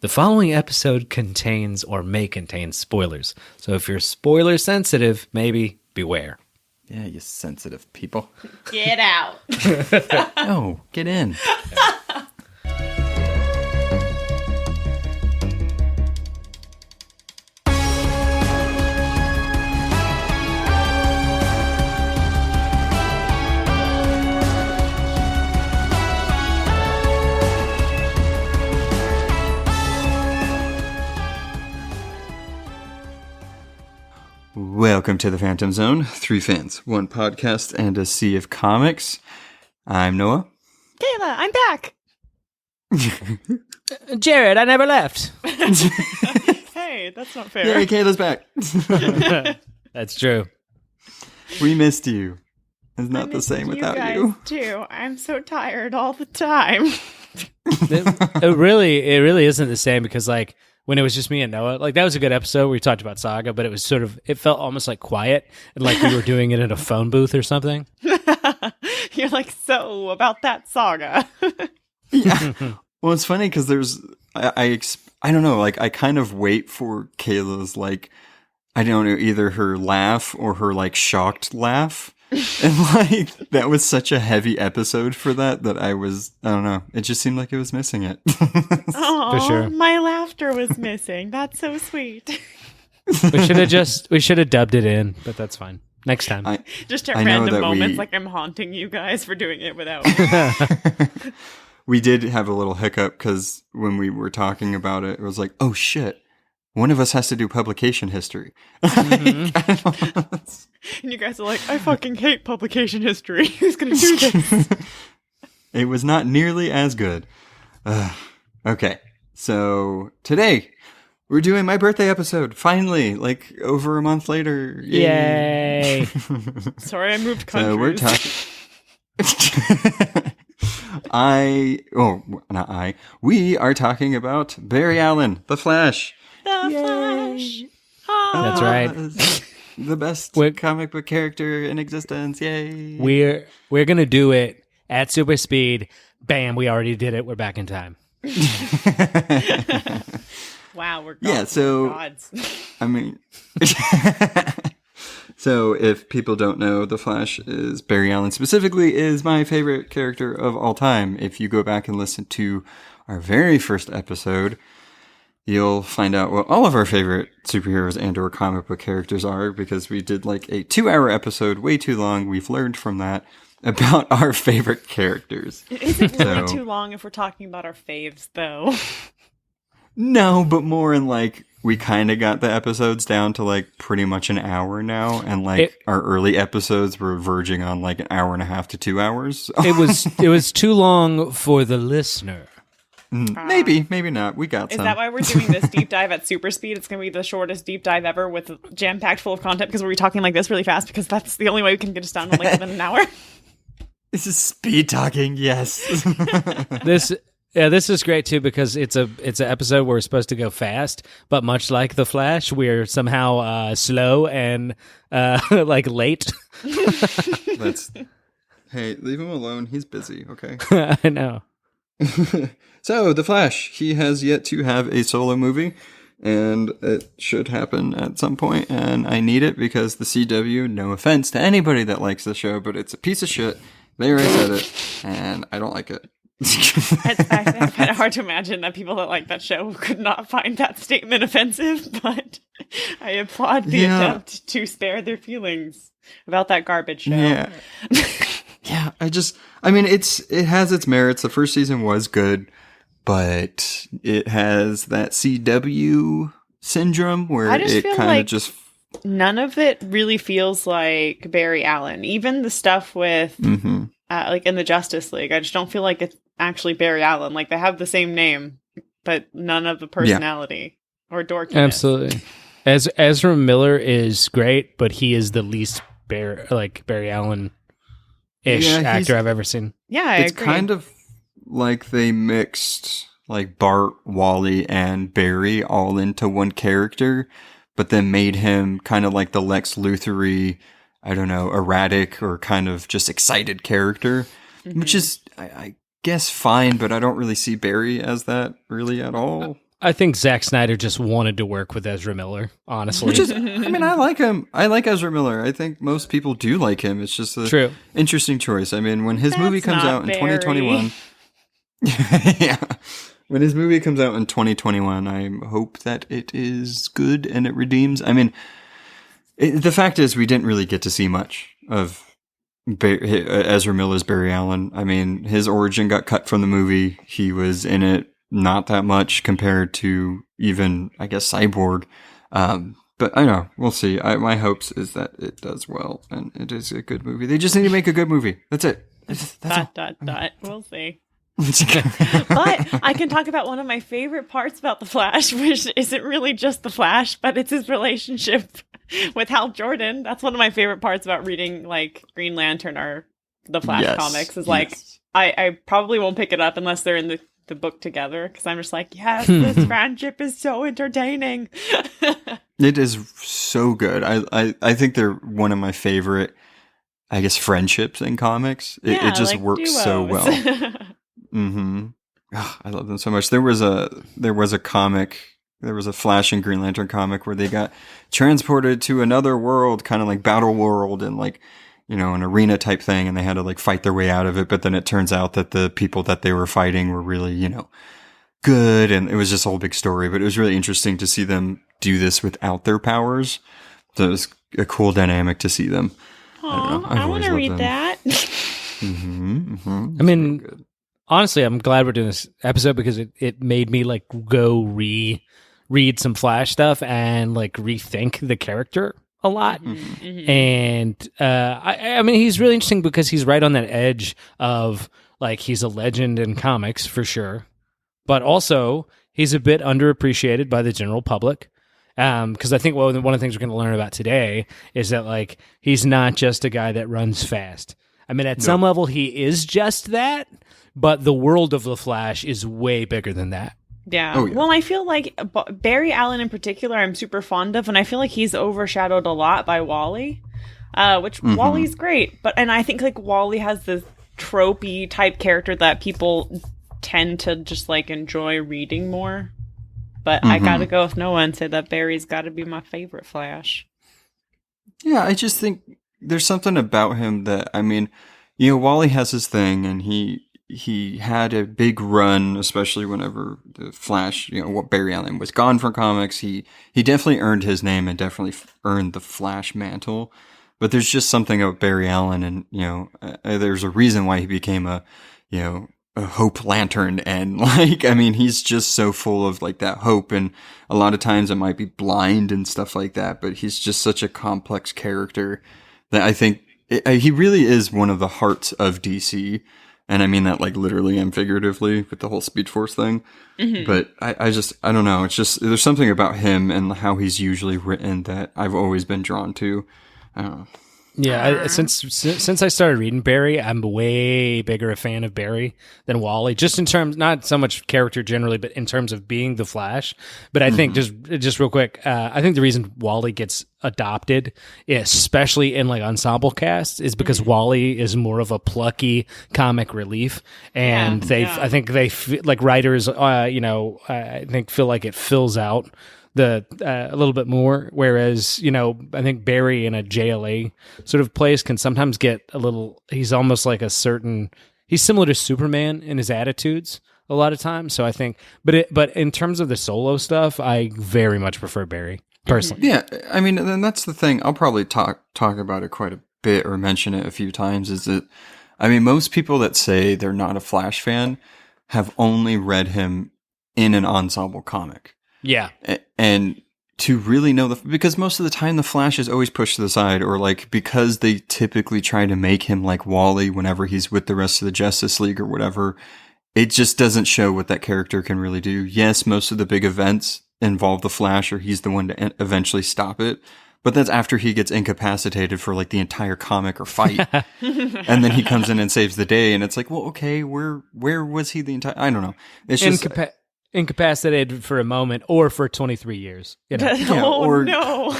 The following episode contains or may contain spoilers. So if you're spoiler sensitive, maybe beware. Yeah, you sensitive people. Get out. No, get in. Welcome to the Phantom Zone. 3 fans, 1 podcast, and a sea of comics. I'm Noah. Kayla, I'm back. Jared, I never left. Hey, that's not fair. Yay, Kayla's back. That's true. We missed you. It's I not the missed same you without guys you. too. I'm so tired all the time. It really isn't the same because like when it was just me and Noah, like that was a good episode where we talked about Saga, but it felt almost like quiet and like we were doing it in a phone booth or something. You're like, so about that saga. Yeah. Well, it's funny because I don't know, like I kind of wait for Kayla's like, I don't know, either her laugh or her like shocked laugh. And like that was such a heavy episode for that I don't know, it just seemed like it was missing it. Oh, For sure. My laughter was missing. That's so sweet. We should have dubbed it in, but that's fine. Next time. Just at I know random that moments, we- like I'm haunting you guys for doing it without me. We did have a little hiccup because when we were talking about it, it was like, oh shit, one of us has to do publication history. And you guys are like, I fucking hate publication history. Who's going to do this? It was not nearly as good. Okay, so today we're doing my birthday episode. Finally, like over a month later. Yay. Sorry, I moved countries. So we're talking. We are talking about Barry Allen, The Flash. The Flash. Oh. That's right. The best comic book character in existence. Yay. We're going to do it at super speed. Bam, we already did it. We're back in time. Wow, we're gods. I mean, so if people don't know, The Flash is Barry Allen specifically is my favorite character of all time. If you go back and listen to our very first episode, you'll find out what all of our favorite superheroes and or comic book characters are, because we did like a 2-hour episode, way too long. We've learned from that about our favorite characters. Is it really too long if we're talking about our faves, though? No, but more in like, we kind of got the episodes down to like pretty much an hour now, and like our early episodes were verging on like an hour and a half to 2 hours. So. It was too long for the listener. Maybe not. We got some. Is that why we're doing this deep dive at super speed? It's going to be the shortest deep dive ever with jam-packed full of content because we're talking like this really fast because that's the only way we can get us done in like within an hour. This is speed talking, yes. This is great too because it's an episode where we're supposed to go fast, but much like The Flash, we're somehow slow and like late. Hey, leave him alone. He's busy, okay? I know. So, The Flash, he has yet to have a solo movie, and it should happen at some point, and I need it because the CW, no offense to anybody that likes the show, but it's a piece of shit. There, I said it, and I don't like it. I find it hard to imagine that people that like that show could not find that statement offensive, but I applaud the attempt to spare their feelings about that garbage show. Yeah. Yeah, I mean, it has its merits. The first season was good, but it has that CW syndrome where it kind of just... None of it really feels like Barry Allen. Even the stuff with, like in the Justice League, I just don't feel like it's actually Barry Allen. Like they have the same name, but none of the personality or dorkiness. Absolutely. Ezra Miller is great, but he is the least Barry Allen-ish actor I've ever seen. Yeah, I agree. It's kind of like they mixed like Bart, Wally, and Barry all into one character, but then made him kind of like the Lex Luthor-y, I don't know, erratic or kind of just excited character, which is, I guess, fine, but I don't really see Barry as that really at all. I think Zack Snyder just wanted to work with Ezra Miller, honestly. Which is, I mean, I like him. I like Ezra Miller. I think most people do like him. It's just an interesting choice. I mean, when his movie comes out in 2021, yeah, when his movie comes out in 2021, I hope that it is good and it redeems. I mean, the fact is, we didn't really get to see much of Ezra Miller's Barry Allen. I mean, his origin got cut from the movie. He was in it not that much compared to even, I guess, Cyborg. But I know, we'll see. My hopes is that it does well and it is a good movie. They just need to make a good movie. That's it. We'll see. But I can talk about one of my favorite parts about The Flash, which isn't really just The Flash, but it's his relationship with Hal Jordan. That's one of my favorite parts about reading like Green Lantern or the Flash comics is like, I probably won't pick it up unless they're in the book together, because I'm just like, yes, this friendship is so entertaining. It is so good. I think they're one of my favorite, I guess, friendships in comics. It just like works duos. So well. Mm-hmm. Oh, I love them so much. There was a comic. There was a Flash and Green Lantern comic where they got transported to another world, kind of like Battle World, and like, you know, an arena type thing, and they had to like fight their way out of it. But then it turns out that the people that they were fighting were really, you know, good, and it was just a whole big story. But it was really interesting to see them do this without their powers. So it was a cool dynamic to see them. I want to read that. I mean, honestly, I'm glad we're doing this episode because it made me like go read some Flash stuff and like rethink the character a lot. And I mean, he's really interesting because he's right on that edge of like, he's a legend in comics for sure, but also he's a bit underappreciated by the general public. Because I think one of the things we're going to learn about today is that like, he's not just a guy that runs fast. I mean, at some level he is just that, but the world of the Flash is way bigger than that. Yeah. Oh, yeah. Well, I feel like Barry Allen in particular, I'm super fond of, and I feel like he's overshadowed a lot by Wally, which Wally's great. And I think like Wally has this tropey type character that people tend to just like enjoy reading more. But I gotta go with Noah and say that Barry's gotta be my favorite Flash. Yeah, I just think there's something about him that, I mean, you know, Wally has his thing, and he had a big run, especially whenever the Flash, you know, what Barry Allen was gone from comics. He definitely earned his name and definitely earned the Flash mantle. But there's just something about Barry Allen, and, you know, there's a reason why he became a hope lantern. And like, I mean, he's just so full of like that hope, and a lot of times it might be blind and stuff like that, but he's just such a complex character that I think he really is one of the hearts of DC. And I mean that like literally and figuratively with the whole Speed Force thing. But I don't know. It's just, there's something about him and how he's usually written that I've always been drawn to. I don't know. Yeah, since I started reading Barry, I'm way bigger a fan of Barry than Wally. Just in terms, not so much character generally, but in terms of being the Flash. But I think just real quick, I think the reason Wally gets adopted, especially in like ensemble casts, is because Wally is more of a plucky comic relief, and I think they like writers, I think feel like it fills out a little bit more, whereas, you know, I think Barry in a JLA sort of place can sometimes get a little, he's almost like he's similar to Superman in his attitudes a lot of times. So I think, but in terms of the solo stuff, I very much prefer Barry personally. Yeah, I mean, and that's the thing. I'll probably talk about it quite a bit or mention it a few times, is that, I mean, most people that say they're not a Flash fan have only read him in an ensemble comic. Yeah. And to really know because most of the time the Flash is always pushed to the side, or like, because they typically try to make him like Wally whenever he's with the rest of the Justice League or whatever, it just doesn't show what that character can really do. Yes, most of the big events involve the Flash, or he's the one to eventually stop it. But that's after he gets incapacitated for like the entire comic or fight. And then he comes in and saves the day. And it's like, well, okay, where was he the entire, I don't know. It's just incapacitated for a moment or for 23 years. You know? No.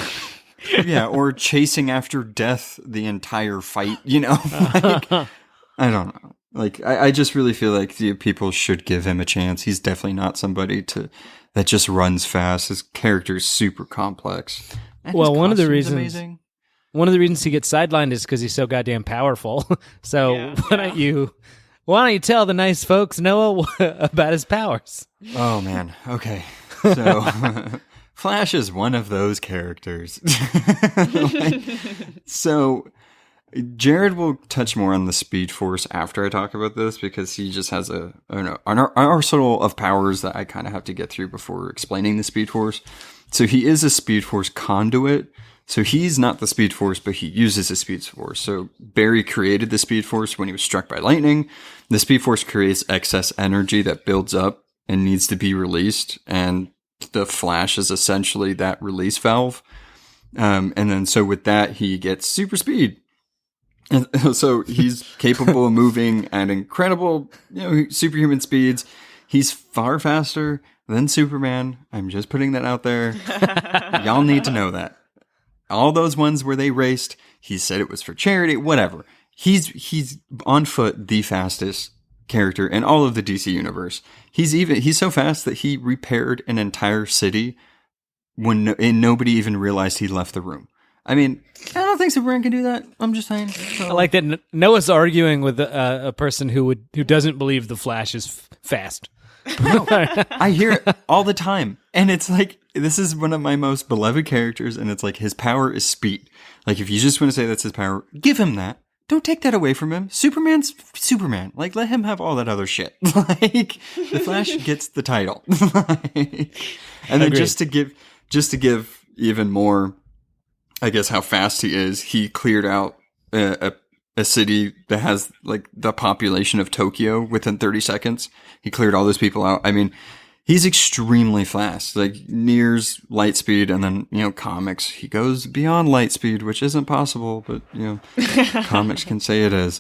Yeah, or chasing after death the entire fight, you know? Like, I don't know. Like, I just really feel like people should give him a chance. He's definitely not somebody that just runs fast. His character is super complex. And Well, his one of the costume's reasons amazing. one of the reasons he gets sidelined is because he's so goddamn powerful. So Yeah, why don't you tell the nice folks Noah about his powers? Oh man. Okay. So Flash is one of those characters. So Jared will touch more on the Speed Force after I talk about this because he just has an arsenal of powers that I kind of have to get through before explaining the Speed Force. So he is a Speed Force conduit. So he's not the Speed Force, but he uses the Speed Force. So Barry created the Speed Force when he was struck by lightning. The Speed Force creates excess energy that builds up and needs to be released. And the Flash is essentially that release valve. And then so with that, he gets super speed. And so he's capable of moving at incredible, superhuman speeds. He's far faster than Superman. I'm just putting that out there. Y'all need to know that. All those ones where they raced, he said it was for charity, whatever. He's on foot the fastest character in all of the DC universe. He's so fast that he repaired an entire city and nobody even realized he left the room. I mean, I don't think Superman can do that. I'm just saying. So. I like that Noah's arguing with a person who doesn't believe the Flash is fast. No, I hear it all the time. And it's like, this is one of my most beloved characters. And it's like, his power is speed. Like, if you just want to say that's his power, give him that. Don't take that away from him. Superman's Superman. Like, let him have all that other shit. Like, the Flash gets the title. And then Agreed. just to give even more, I guess, how fast he is, he cleared out a city that has like the population of Tokyo within 30 seconds. He cleared all those people out. I mean, he's extremely fast, like nears light speed. And then, comics, he goes beyond light speed, which isn't possible, but, comics can say it is.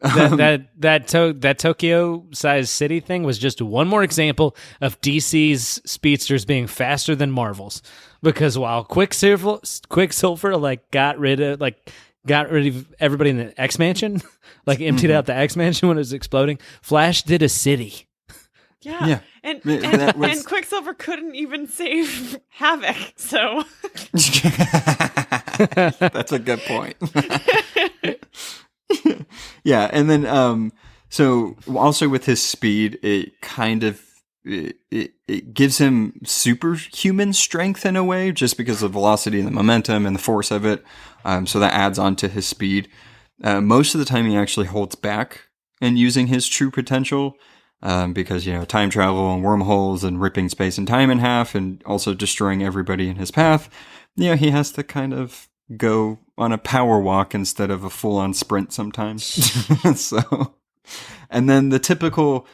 That Tokyo-sized city thing was just one more example of DC's speedsters being faster than Marvel's. Because while Quicksilver got rid of everybody in the X Mansion, like emptied out the X Mansion when it was exploding, Flash did a city. Yeah. And Quicksilver couldn't even save Havoc, so That's a good point. Yeah, and then so also with his speed, it kind of it gives him superhuman strength in a way, just because of the velocity and the momentum and the force of it. So that adds on to his speed. Most of the time, he actually holds back in using his true potential, because time travel and wormholes and ripping space and time in half, and also destroying everybody in his path. He has to kind of go on a power walk instead of a full-on sprint sometimes. So, and then the typical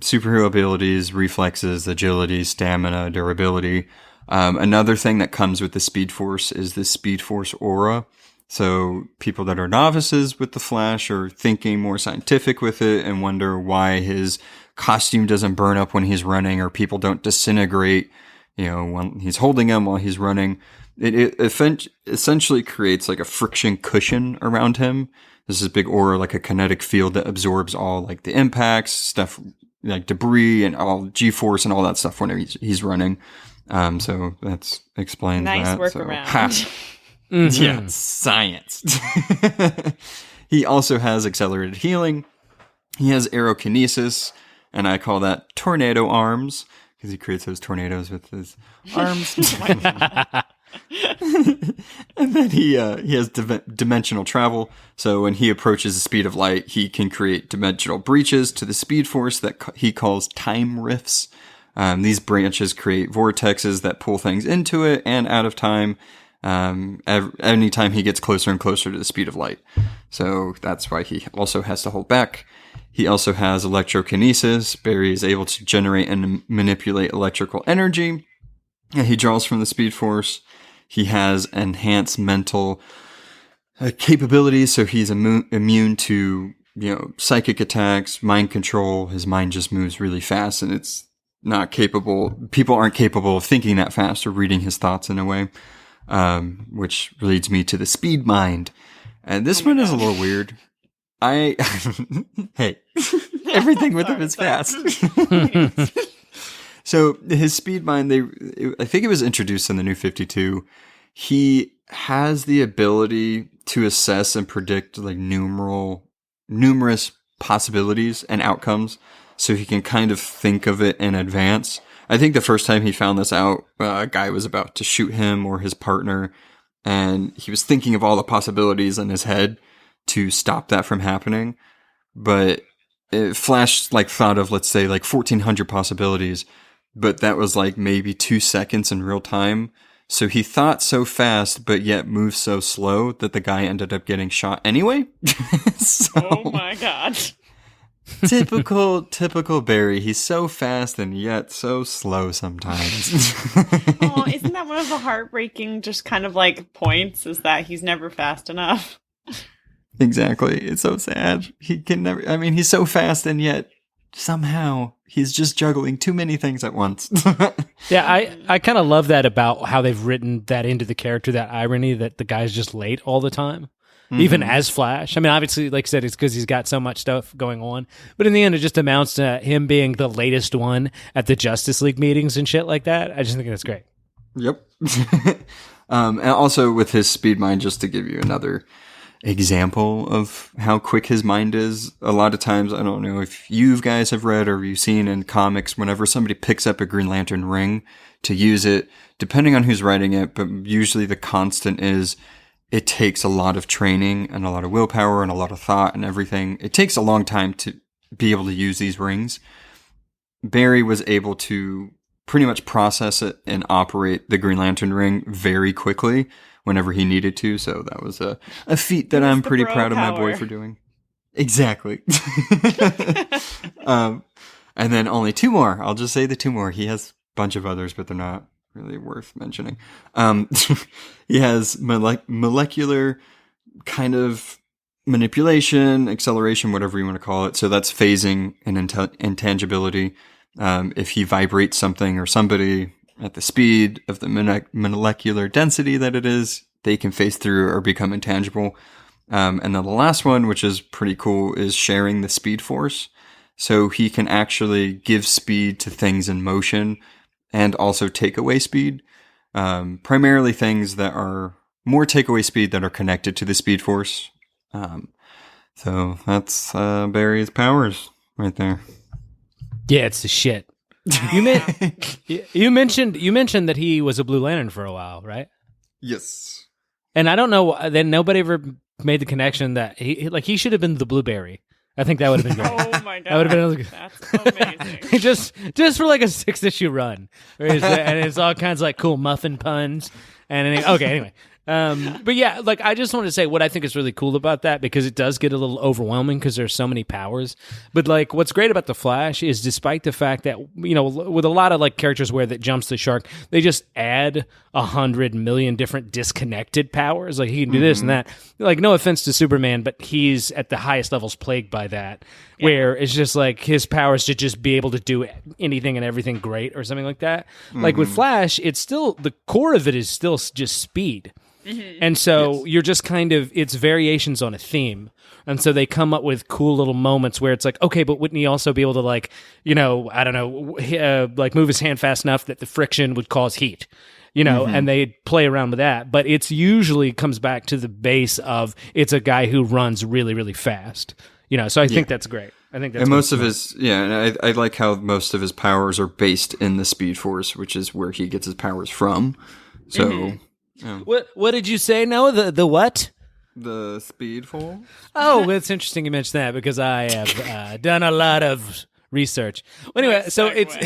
superhero abilities, reflexes, agility, stamina, durability. Another thing that comes with the Speed Force is the Speed Force aura. So people that are novices with the Flash are thinking more scientific with it and wonder why his costume doesn't burn up when he's running, or people don't disintegrate, when he's holding them while he's running. It essentially creates like a friction cushion around him. This is a big aura, like a kinetic field that absorbs all like the impacts, stuff like debris and all G-force and all that stuff whenever he's running. So that's explains nice that. workaround. Mm-hmm. Yeah, science. He also has accelerated healing. He has aerokinesis, and I call that tornado arms because he creates those tornadoes with his arms. And then he has dimensional travel. So when he approaches the speed of light, he can create dimensional breaches to the Speed Force that he calls time rifts. These branches create vortexes that pull things into it and out of time. Anytime he gets closer and closer to the speed of light. So that's why he also has to hold back. He also has electrokinesis. Barry is able to generate and manipulate electrical energy. And he draws from the Speed Force. He has enhanced mental capabilities, so he's immune to psychic attacks, mind control. His mind just moves really fast, and it's not capable. People aren't capable of thinking that fast or reading his thoughts in a way, which leads me to the Speed Mind. And this one is a little weird. Hey, everything with him is fast. So his speed mind, I think it was introduced in the New 52. He has the ability to assess and predict like numerous possibilities and outcomes. So he can kind of think of it in advance. I think the first time he found this out, a guy was about to shoot him or his partner, and he was thinking of all the possibilities in his head to stop that from happening. But Flash like thought of, let's say, like 1,400 possibilities, but that was like maybe 2 seconds in real time. So he thought so fast, but yet moved so slow that the guy ended up getting shot anyway. Oh my god. Typical Barry. He's so fast and yet so slow sometimes. Oh, isn't that one of the heartbreaking just kind of like points, is that he's never fast enough? Exactly. It's so sad. He can never, I mean, he's so fast and yet somehow he's just juggling too many things at once. Yeah, I kind of love that about how they've written that into the character, that irony that the guy's just late all the time, even as Flash. I mean, obviously, like I said, it's because he's got so much stuff going on. But in the end, it just amounts to him being the latest one at the Justice League meetings and shit like that. I just think that's great. Yep. And also with his speed mind, just to give you another example of how quick his mind is. A lot of times, I don't know if you guys have read or you've seen in comics, whenever somebody picks up a Green Lantern ring to use it, depending on who's writing it, but usually the constant is it takes a lot of training and a lot of willpower and a lot of thought and everything. It takes a long time to be able to use these rings. Barry was able to pretty much process it and operate the Green Lantern ring very quickly whenever he needed to. So that was a feat that I'm pretty proud of my boy for doing. Exactly. And then only 2 more. I'll just say the 2 more. He has a bunch of others, but they're not really worth mentioning. He has molecular kind of manipulation, acceleration, whatever you want to call it. So that's phasing and intangibility. If he vibrates something or somebody at the speed of the molecular density that it is, they can phase through or become intangible. And then the last one, which is pretty cool, is sharing the speed force. So he can actually give speed to things in motion and also take away speed. Primarily things that are more takeaway speed that are connected to the speed force. So that's Barry's powers right there. Yeah, it's the shit. You mentioned that he was a Blue Lantern for a while, right? Yes. And I don't know, then nobody ever made the connection that he should have been the Blueberry. I think that would have been great. Oh my god, that would have been that's amazing. just for like a 6-issue run, and it's all kinds of like cool muffin puns. And anyway. But yeah, like I just want to say what I think is really cool about that, because it does get a little overwhelming because there's so many powers. But like what's great about the Flash is, despite the fact that, you know, with a lot of like characters where that jumps the shark, they just add 100 million different disconnected powers. Like he can do this and that. Like, no offense to Superman, but he's at the highest levels plagued by that. Yeah. Where it's just like his powers to just be able to do anything and everything great or something like that. Like with Flash, it's still, the core of it is still just speed. And so you're just kind of, it's variations on a theme. And so they come up with cool little moments where it's like, okay, but wouldn't he also be able to, like, you know, I don't know, like move his hand fast enough that the friction would cause heat, you know, and they play around with that. But it's usually comes back to the base of it's a guy who runs really, really fast, you know, so I think that's great. I think that's, and most of his, and I like how most of his powers are based in the Speed Force, which is where he gets his powers from. So... What did you say, Noah? The what? The Speed Force. Oh, it's interesting you mentioned that, because I have done a lot of research. Well, anyway, so it's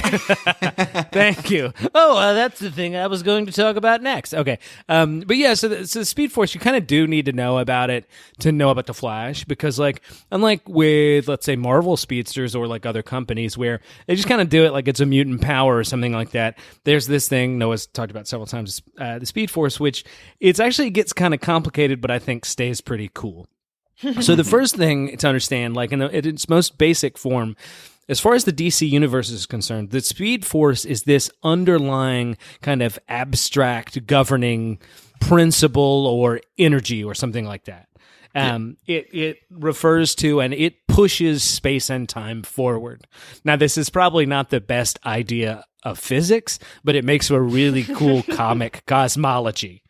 thank you. Oh, that's the thing I was going to talk about next. Okay, but yeah, so the Speed Force, you kind of do need to know about it to know about the Flash, because like unlike with, let's say, Marvel speedsters or like other companies where they just kind of do it like it's a mutant power or something like that, there's this thing Noah's talked about several times, the Speed Force, which it's actually gets kind of complicated, but I think stays pretty cool. So the first thing to understand, like in its most basic form, as far as the DC universe is concerned, the Speed Force is this underlying kind of abstract governing principle or energy or something like that. It refers to and it pushes space and time forward. Now, this is probably not the best idea of physics, but it makes for a really cool comic cosmology.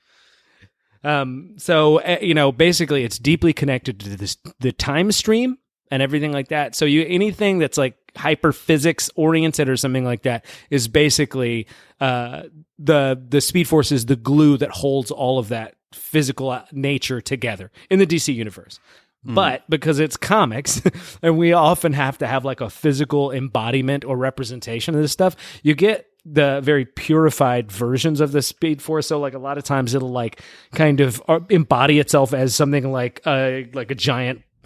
Basically, it's deeply connected to the time stream and everything like that. So anything that's like hyper physics oriented or something like that is basically the Speed Force is the glue that holds all of that physical nature together in the DC universe. But because it's comics and we often have to have like a physical embodiment or representation of this stuff, you get the very purified versions of the Speed Force. So like a lot of times it'll like kind of embody itself as something like a like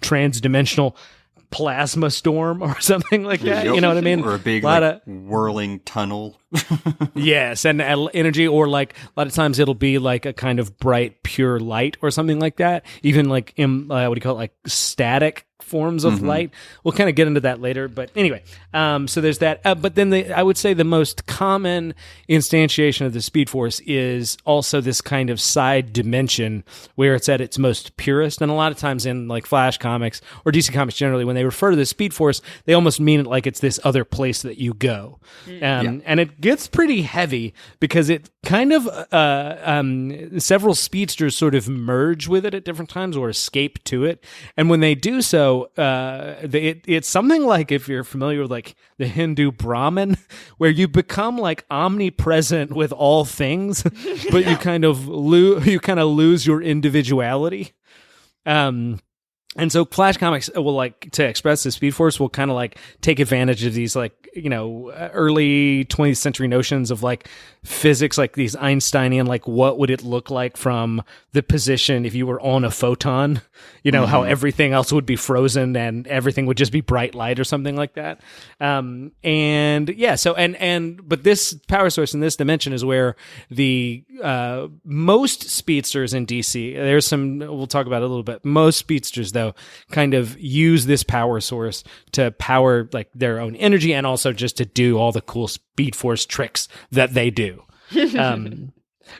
trans-dimensional plasma storm or something like that. You know what I mean? Or a big whirling tunnel. Yes, and energy, or like a lot of times it'll be like a kind of bright, pure light or something like that. Even like like static forms of light. We'll kind of get into that later, but anyway, so there's that. But then I would say the most common instantiation of the Speed Force is also this kind of side dimension where it's at its most purest. And a lot of times in like Flash comics or DC comics generally, when they refer to the Speed Force, they almost mean it like it's this other place that you go. And it gets pretty heavy because it kind of several speedsters sort of merge with it at different times or escape to it. And when they do so, it's something like, if you're familiar with like the Hindu Brahmin, where you become like omnipresent with all things, but you kind of lose your individuality. And so Flash Comics will like to express the Speed Force will kind of like take advantage of these like, early 20th century notions of like physics, like these Einsteinian, like what would it look like from the position if you were on a photon, how everything else would be frozen and everything would just be bright light or something like that. But this power source in this dimension is where the most speedsters in DC, there's some, we'll talk about it a little bit. Most speedsters though kind of use this power source to power like their own energy and also just to do all the cool Speed Force tricks that they do.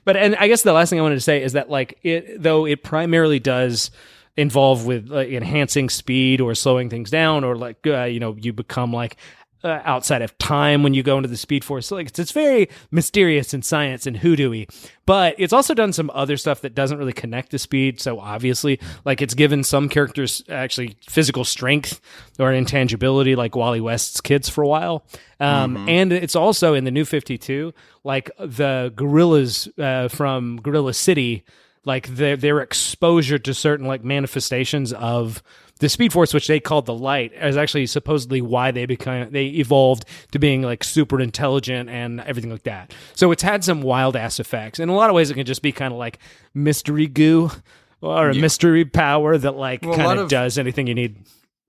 But I guess the last thing I wanted to say is that like it primarily does involve with like enhancing speed or slowing things down, or like you become like outside of time when you go into the Speed Force. So like it's very mysterious in science and hoodoo-y, but it's also done some other stuff that doesn't really connect to speed. So obviously, like it's given some characters actually physical strength or intangibility, like Wally West's kids for a while. And it's also in the New 52, like the gorillas from Gorilla City, like their exposure to certain like manifestations of the Speed Force, which they called the Light, is actually supposedly why they evolved to being like super intelligent and everything like that. So it's had some wild ass effects. In a lot of ways, it can just be kind of like mystery goo or a mystery power that like kind of does anything you need.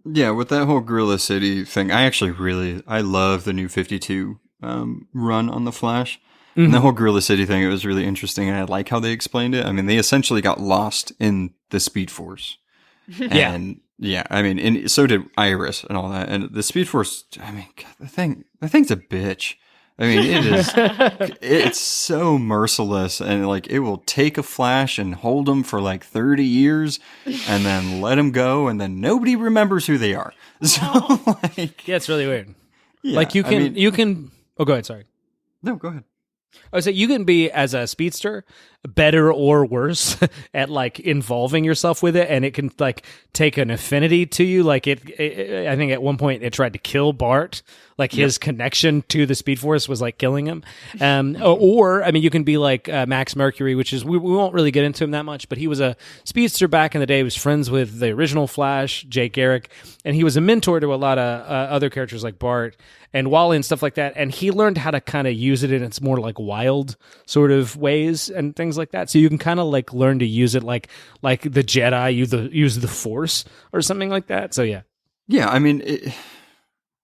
Yeah, with that whole Gorilla City thing, I love the New 52 run on the Flash. And the whole Gorilla City thing, it was really interesting, and I like how they explained it. I mean, they essentially got lost in the Speed Force. And and so did Iris and all that. And the Speed Force, I mean, God, the thing's a bitch. I mean, it's so merciless, and like it will take a Flash and hold them for like 30 years and then let them go, and then nobody remembers who they are. So like, yeah, it's really weird. Yeah, like you can, oh, go ahead. Sorry. No, go ahead. I would say you can be, as a speedster, better or worse at like involving yourself with it, and it can like take an affinity to you. Like I think at one point it tried to kill Bart. Like his connection to the Speed Force was like killing him. Or I mean, you can be like Max Mercury, which is we won't really get into him that much, but he was a speedster back in the day. He was friends with the original Flash, Jake Garrick, and he was a mentor to a lot of other characters like Bart and Wally and stuff like that. And he learned how to kind of use it in its more like wild sort of ways and things like that. So you can kind of like learn to use it like the Jedi use the Force or something like that. So yeah. Yeah, I mean,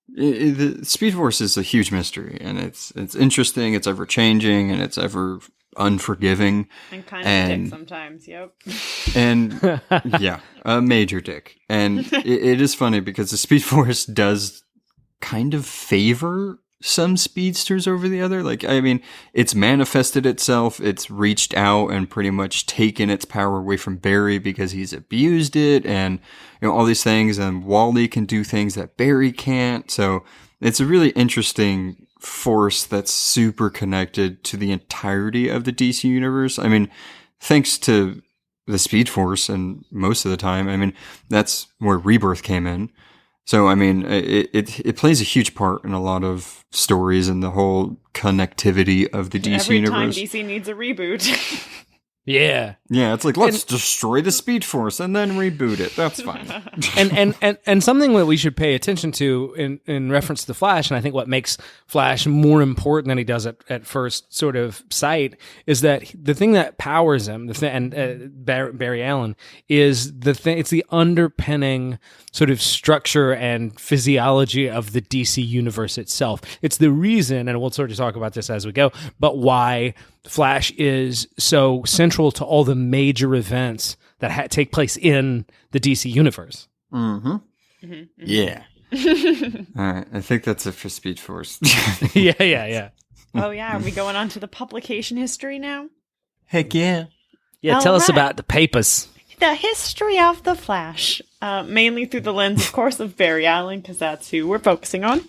the Speed Force is a huge mystery, and it's interesting, it's ever changing, and it's ever unforgiving. And kind of a dick sometimes, yep. And yeah, a major dick. And it is funny because the Speed Force does kind of favor some speedsters over the other. Like, I mean, it's manifested itself. It's reached out and pretty much taken its power away from Barry because he's abused it and, you know, all these things. And Wally can do things that Barry can't. So it's a really interesting force that's super connected to the entirety of the DC universe. I mean, thanks to the Speed Force and most of the time, I mean, that's where Rebirth came in. So, I mean, it plays a huge part in a lot of stories and the whole connectivity of the DC universe. Every time DC needs a reboot. Yeah. Yeah, it's like, let's destroy the Speed Force and then reboot it. That's fine. and something that we should pay attention to in reference to the Flash, and I think what makes Flash more important than he does at first sort of sight, is that the thing that powers him, Barry Allen, is the thing. It's the underpinning sort of structure and physiology of the DC universe itself. It's the reason, and we'll sort of talk about this as we go, but why Flash is so central to all the major events that take place in the DC universe. Mm-hmm. Mm-hmm. Yeah. All right. I think that's it for Speed Force. Yeah. Oh, yeah. Are we going on to the publication history now? Heck yeah. Yeah, tell us about the papers. The history of the Flash, mainly through the lens, of course, of Barry Allen, because that's who we're focusing on.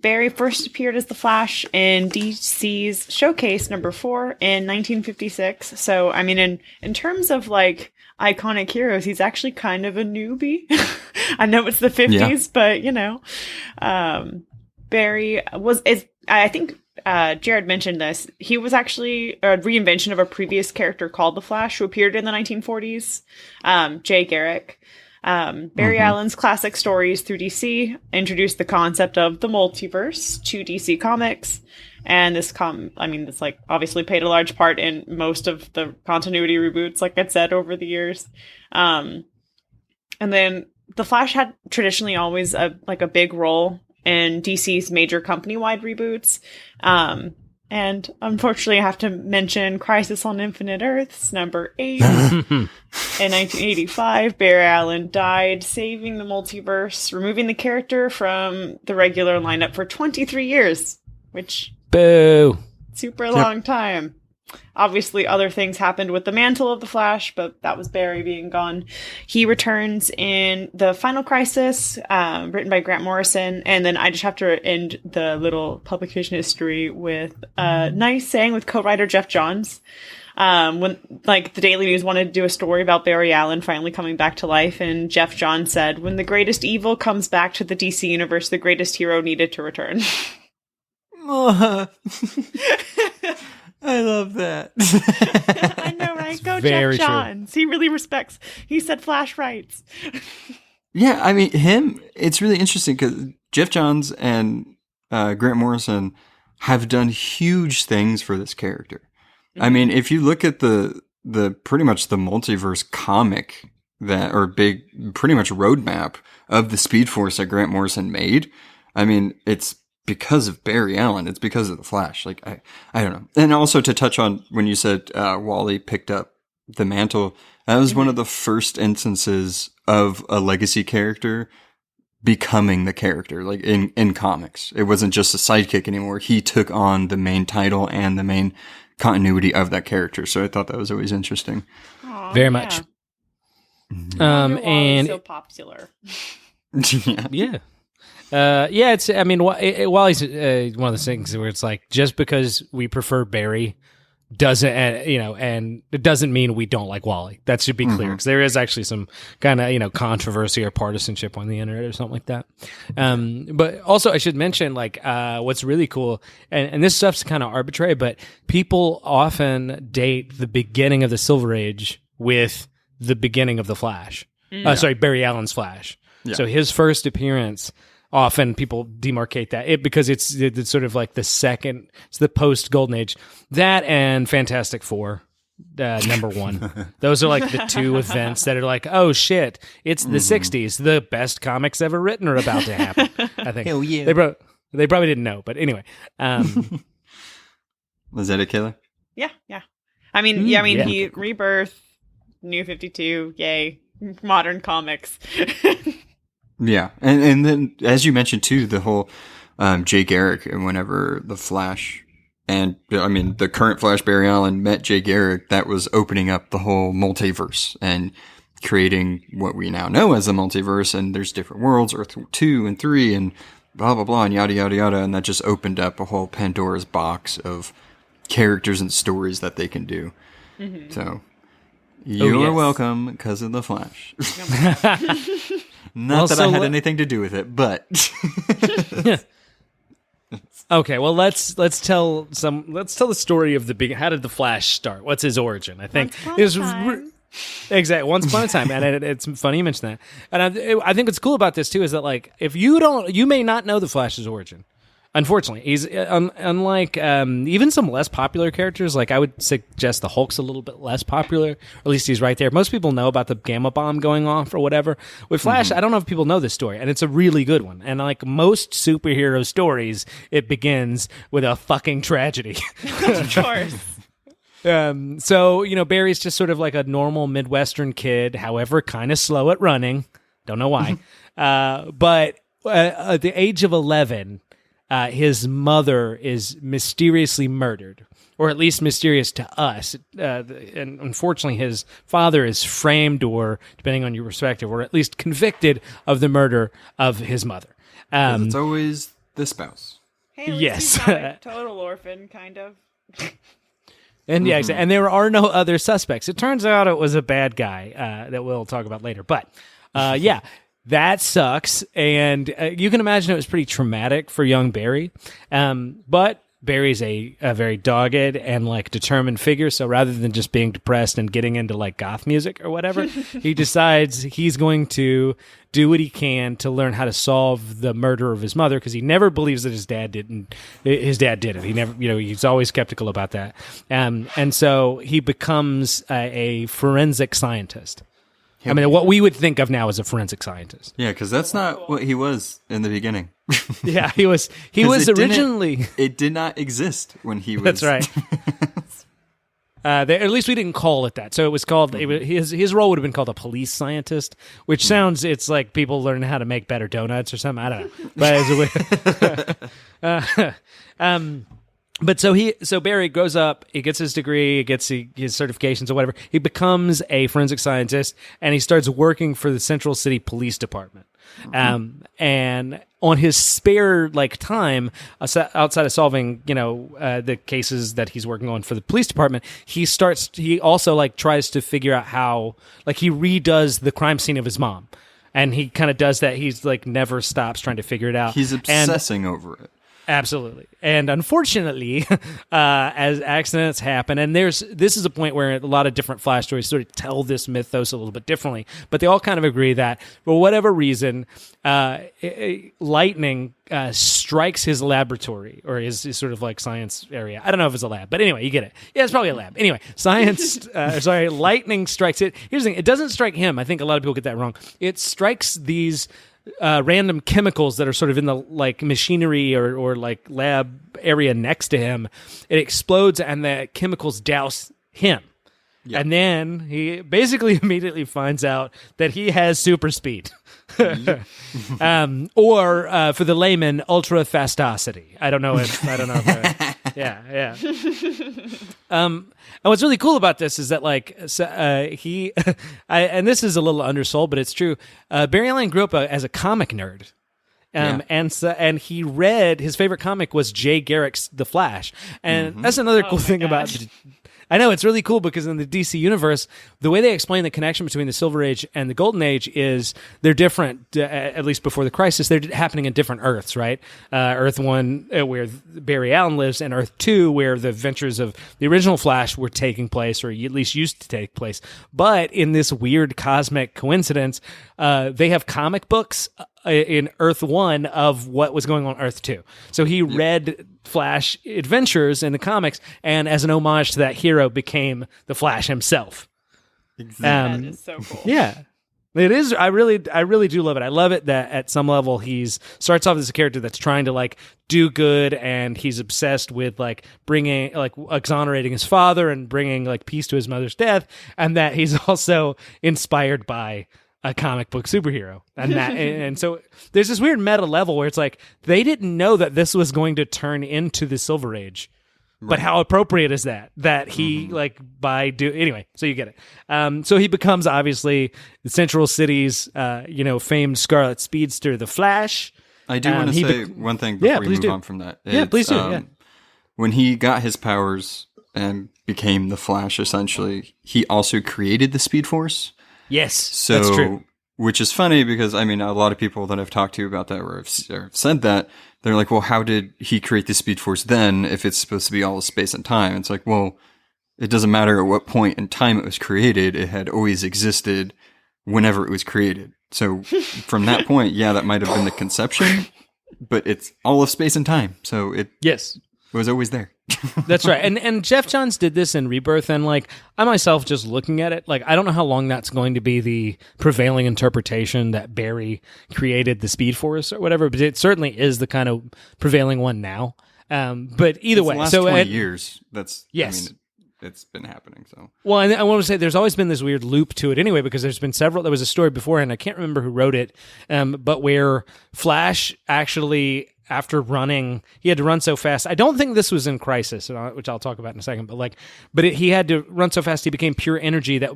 Barry first appeared as the Flash in DC's Showcase number 4 in 1956. So, I mean, in terms of like iconic heroes, he's actually kind of a newbie. I know it's the 50s, but you know, Barry I think Jared mentioned this. He was actually a reinvention of a previous character called the Flash, who appeared in the 1940s, Jay Garrick. Barry Allen's classic stories through DC introduced the concept of the multiverse to DC Comics. And this it's like obviously played a large part in most of the continuity reboots, like I said, over the years. And then the Flash had traditionally always a big role in DC's major company-wide reboots. And unfortunately, I have to mention Crisis on Infinite Earths, number 8. In 1985, Barry Allen died, saving the multiverse, removing the character from the regular lineup for 23 years, which... Boo! Super long time. Obviously, other things happened with the mantle of the Flash, but that was Barry being gone. He returns in The Final Crisis, written by Grant Morrison, and then I just have to end the little publication history with a nice saying with co-writer Jeff Johns. When the Daily News wanted to do a story about Barry Allen finally coming back to life, and Jeff Johns said, "When the greatest evil comes back to the DC universe, the greatest hero needed to return." I love that. I know, right? Go Jeff Johns. He really respects. He said Flash rights. Yeah, I mean, it's really interesting because Jeff Johns and Grant Morrison have done huge things for this character. Mm-hmm. I mean, if you look at the pretty much the multiverse comic pretty much roadmap of the Speed Force that Grant Morrison made, I mean, it's because of Barry Allen. It's because of the Flash. Like, I don't know. And also to touch on when you said Wally picked up the mantle, that was one of the first instances of a legacy character becoming the character, like in comics. It wasn't just a sidekick anymore. He took on the main title and the main continuity of that character. So I thought that was always interesting. Aww, very much. And so popular. Yeah. It's. I mean, Wally's one of those things where it's like, just because we prefer Barry doesn't, and it doesn't mean we don't like Wally. That should be clear, because there is actually some kind of controversy or partisanship on the internet or something like that. But also, I should mention what's really cool, and this stuff's kind of arbitrary, but people often date the beginning of the Silver Age with the beginning of the Flash. Barry Allen's Flash. Yeah. So his first appearance. Often people demarcate that because it's sort of like it's the post Golden Age. That and Fantastic Four, number 1. Those are like the two events that are like, oh shit, it's the 60s. The best comics ever written are about to happen. I think. Hell yeah. They probably didn't know, but anyway. Was that it, Kayla? Yeah. I mean, he Rebirth, New 52, yay, modern comics. Yeah, and then as you mentioned too, the whole Jay Garrick, and whenever the Flash and the current Flash Barry Allen met Jay Garrick, that was opening up the whole multiverse and creating what we now know as a multiverse. And there's different worlds, Earth 2 and 3 and blah, blah, blah, and yada, yada, yada. And that just opened up a whole Pandora's box of characters and stories that they can do. Mm-hmm. So you're welcome because of the Flash. Not that I had anything to do with it, but okay. Well, let's tell the story of the big. How did the Flash start? What's his origin? I think exactly once upon a time, and it's funny you mentioned that. And I think what's cool about this too is that like if you may not know the Flash's origin. Unfortunately, he's unlike even some less popular characters. Like I would suggest the Hulk's a little bit less popular, or at least he's right there. Most people know about the gamma bomb going off or whatever. With Flash, I don't know if people know this story, and it's a really good one. And like most superhero stories, it begins with a fucking tragedy. Of course. So Barry's just sort of like a normal Midwestern kid, however, kind of slow at running. Don't know why, but at the age of 11. His mother is mysteriously murdered, or at least mysterious to us. And unfortunately, his father is framed, or depending on your perspective, or at least convicted of the murder of his mother. It's always the spouse. Hey, yes, he's not a total orphan, kind of. And yeah, and there are no other suspects. It turns out it was a bad guy that we'll talk about later. But yeah. That sucks, and you can imagine it was pretty traumatic for young Barry. But Barry's a very dogged and like determined figure, so rather than just being depressed and getting into like goth music or whatever, he decides he's going to do what he can to learn how to solve the murder of his mother, because he never believes that his dad didn't. His dad did it. He never, he's always skeptical about that. And so he becomes a forensic scientist. I mean, what we would think of now as a forensic scientist. Yeah, because that's not what he was in the beginning. Yeah, he was originally. It did not exist when he was. That's right. At least we didn't call it that. So it was called. His role would have been called a police scientist, which sounds. It's like people learn how to make better donuts or something. I don't know. But as a way. But so Barry grows up, he gets his degree, he gets his certifications or whatever. He becomes a forensic scientist, and he starts working for the Central City Police Department. And on his spare time, outside of solving the cases that he's working on for the police department, he also tries to figure out how he redoes the crime scene of his mom, and he kind of does that. He's never stops trying to figure it out. He's obsessing over it. Absolutely. And unfortunately, as accidents happen, and this is a point where a lot of different Flash stories sort of tell this mythos a little bit differently, but they all kind of agree that for whatever reason, lightning strikes his laboratory, or his sort of science area. I don't know if it's a lab, but anyway, you get it. Yeah, it's probably a lab. Anyway, lightning strikes it. Here's the thing. It doesn't strike him. I think a lot of people get that wrong. It strikes these random chemicals that are sort of in the machinery or lab area next to him. It explodes, and the chemicals douse him. Yep. And then he basically immediately finds out that he has super speed. Or for the layman, ultra fastosity. I don't know if yeah. And what's really cool about this is that and this is a little undersold, but it's true. Barry Allen grew up as a comic nerd. And he read, his favorite comic was Jay Garrick's The Flash. And that's another cool thing about I know, it's really cool because in the DC universe, the way they explain the connection between the Silver Age and the Golden Age is they're different, at least before the crisis. They're happening in different Earths, right? Earth 1, where Barry Allen lives, and Earth 2, where the adventures of the original Flash were taking place, or at least used to take place. But in this weird cosmic coincidence, they have comic books in Earth 1 of what was going on Earth 2. So he read Flash adventures in the comics, and as an homage to that hero, became the Flash himself. Exactly. That is so cool. Yeah. It is. I really do love it. I love it that at some level starts off as a character that's trying to do good, and he's obsessed with bringing exonerating his father and bringing peace to his mother's death, and that he's also inspired by a comic book superhero. And so there's this weird meta level where it's like they didn't know that this was going to turn into the Silver Age. Right. But how appropriate is that he anyway, so you get it. So he becomes obviously the Central City's famed Scarlet Speedster, the Flash. I do want to say one thing before we move on from that. Please do. When he got his powers and became the Flash, essentially, he also created the Speed Force. Yes, that's true. Which is funny because, I mean, a lot of people that I've talked to about that or have said that, they're like, well, how did he create the Speed Force then if it's supposed to be all space and time? It's like, well, it doesn't matter at what point in time it was created. It had always existed whenever it was created. So from that point, that might have been the conception, but it's all of space and time. So it was always there. That's right. And Jeff Johns did this in Rebirth, and like I myself just looking at it, like I don't know how long that's going to be the prevailing interpretation that Barry created the Speed Force or whatever, but it certainly is the kind of prevailing one now. But either way, the last 20 years, that's yes. I mean, it's been happening. So well, and I want to say there's always been this weird loop to it anyway, because there's been several. There was a story beforehand, I can't remember who wrote it, but where Flash actually, after running, he had to run so fast. I don't think this was in Crisis, which I'll talk about in a second. But he had to run so fast he became pure energy that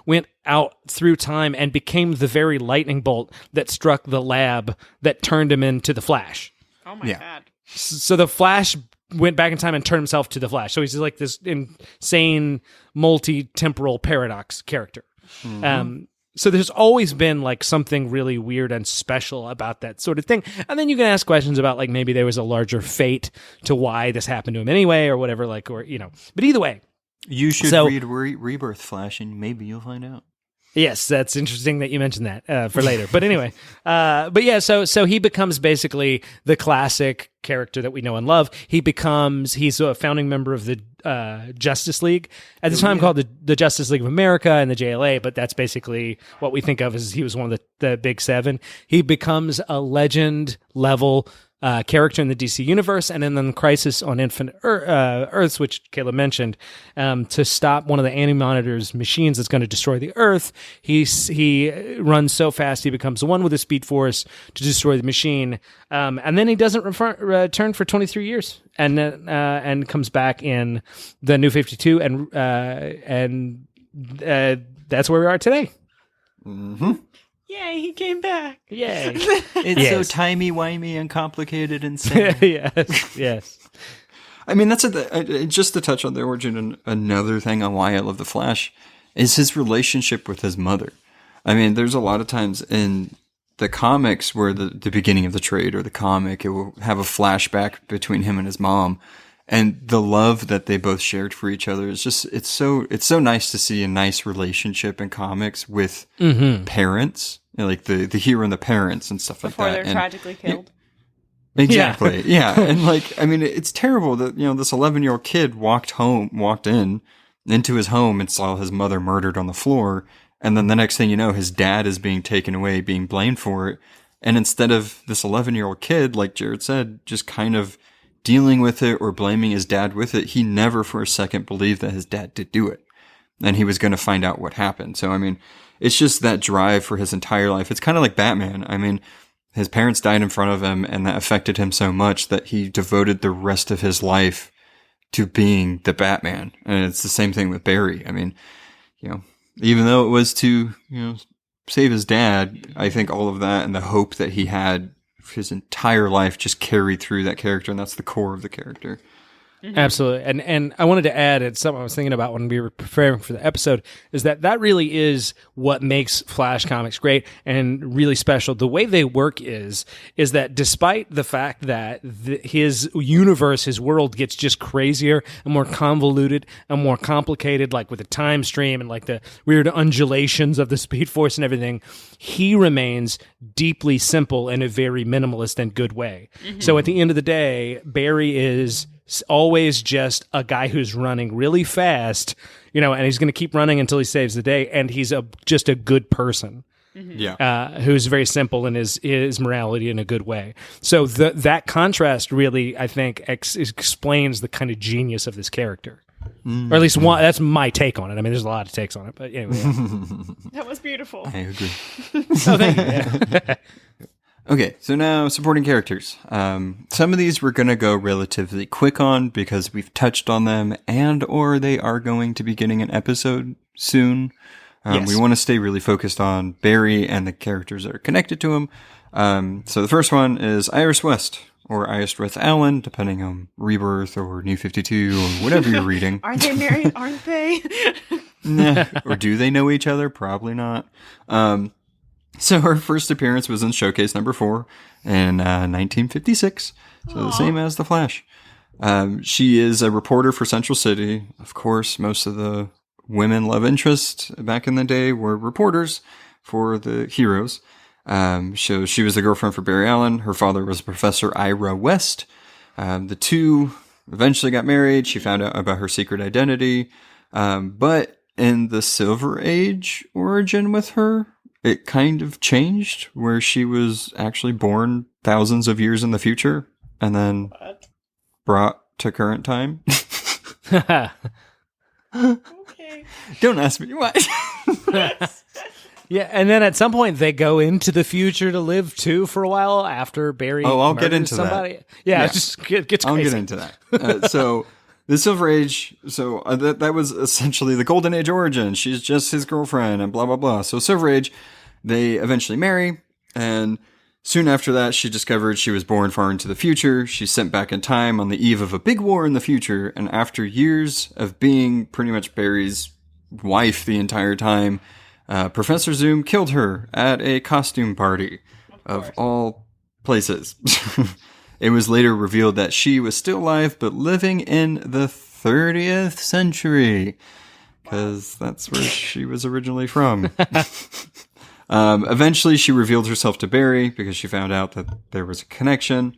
went out through time and became the very lightning bolt that struck the lab that turned him into the Flash. Oh my God! So the Flash went back in time and turned himself to the Flash. So he's like this insane multi-temporal paradox character. Mm-hmm. So there's always been like something really weird and special about that sort of thing. And then you can ask questions about like maybe there was a larger fate to why this happened to him anyway or whatever, but either way. You should read Rebirth Flash and maybe you'll find out. Yes, that's interesting that you mentioned that for later. But anyway, so he becomes basically the classic character that we know and love. He's a founding member of the Justice League, at the time called the Justice League of America and the JLA, but that's basically what we think of as he was one of the big seven. He becomes a legend level character in the DC universe, and then Crisis on Infinite Earths, which Caleb mentioned, to stop one of the Anti-Monitor's machines that's going to destroy the Earth. He runs so fast he becomes the one with the Speed Force to destroy the machine, and then he doesn't return for 23 years, and comes back in the New 52, and that's where we are today. Mm-hmm. Yay, he came back. Yay. It's so timey-wimey and complicated and sad. Yes. I mean, that's just to touch on the origin, and another thing on why I love The Flash is his relationship with his mother. I mean, there's a lot of times in the comics where the beginning of the trade or the comic, it will have a flashback between him and his mom. And the love that they both shared for each other is just, it's so nice to see a nice relationship in comics with parents, like the hero and the parents and stuff before like that. Before they're tragically killed. Exactly. Yeah. And like, I mean, it's terrible that, this 11-year-old kid walked into his home and saw his mother murdered on the floor. And then the next thing you know, his dad is being taken away, being blamed for it. And instead of this 11-year-old kid, like Jared said, just kind of dealing with it or blaming his dad with it, he never for a second believed that his dad did do it. And he was going to find out what happened. So, I mean, it's just that drive for his entire life. It's kind of like Batman. I mean, his parents died in front of him, and that affected him so much that he devoted the rest of his life to being the Batman. And it's the same thing with Barry. I mean, even though it was to, save his dad, I think all of that and the hope that he had his entire life just carried through that character, and that's the core of the character. Mm-hmm. Absolutely. And I wanted to add, it's something I was thinking about when we were preparing for the episode, is that really is what makes Flash comics great and really special. The way they work is that despite the fact that his universe, his world gets just crazier and more convoluted and more complicated, like with the time stream and like the weird undulations of the Speed Force and everything, he remains deeply simple in a very minimalist and good way. Mm-hmm. So at the end of the day, Barry is always just a guy who's running really fast, and he's going to keep running until he saves the day. And he's just a good person, who's very simple in his morality in a good way. So that contrast really, I think, explains the kind of genius of this character. Or at least one. That's my take on it. I mean, there's a lot of takes on it, but anyway. That was beautiful. I agree. Oh, thank you. Yeah. Okay, so now supporting characters. Some of these we're going to go relatively quick on because we've touched on them and or they are going to be getting an episode soon. Yes. We want to stay really focused on Barry and the characters that are connected to him. So the first one is Iris West, or Iris West Allen, depending on Rebirth or New 52 or whatever you're reading. Aren't they married? Aren't they? Nah. Or do they know each other? Probably not. So her first appearance was in Showcase number 4 in 1956. So the same as The Flash. She is a reporter for Central City. Of course, most of the women love interest back in the day were reporters for the heroes. So she was the girlfriend for Barry Allen. Her father was Professor Ira West. The two eventually got married. She found out about her secret identity. But in the Silver Age origin with her, it kind of changed where she was actually born thousands of years in the future and then brought to current time. Okay. Don't ask me why. Yeah, and then at some point they go into the future to live too for a while after Barry. I'll get into somebody. that. Yeah, it just gets crazy. I'll get into that. So the Silver Age, that was essentially the Golden Age origin. She's just his girlfriend and blah, blah, blah. So Silver Age, they eventually marry, and soon after that, she discovered she was born far into the future. She's sent back in time on the eve of a big war in the future, and after years of being pretty much Barry's wife the entire time, Professor Zoom killed her at a costume party of all places. It was later revealed that she was still alive, but living in the 30th century, because that's where she was originally from. Eventually, she revealed herself to Barry because she found out that there was a connection,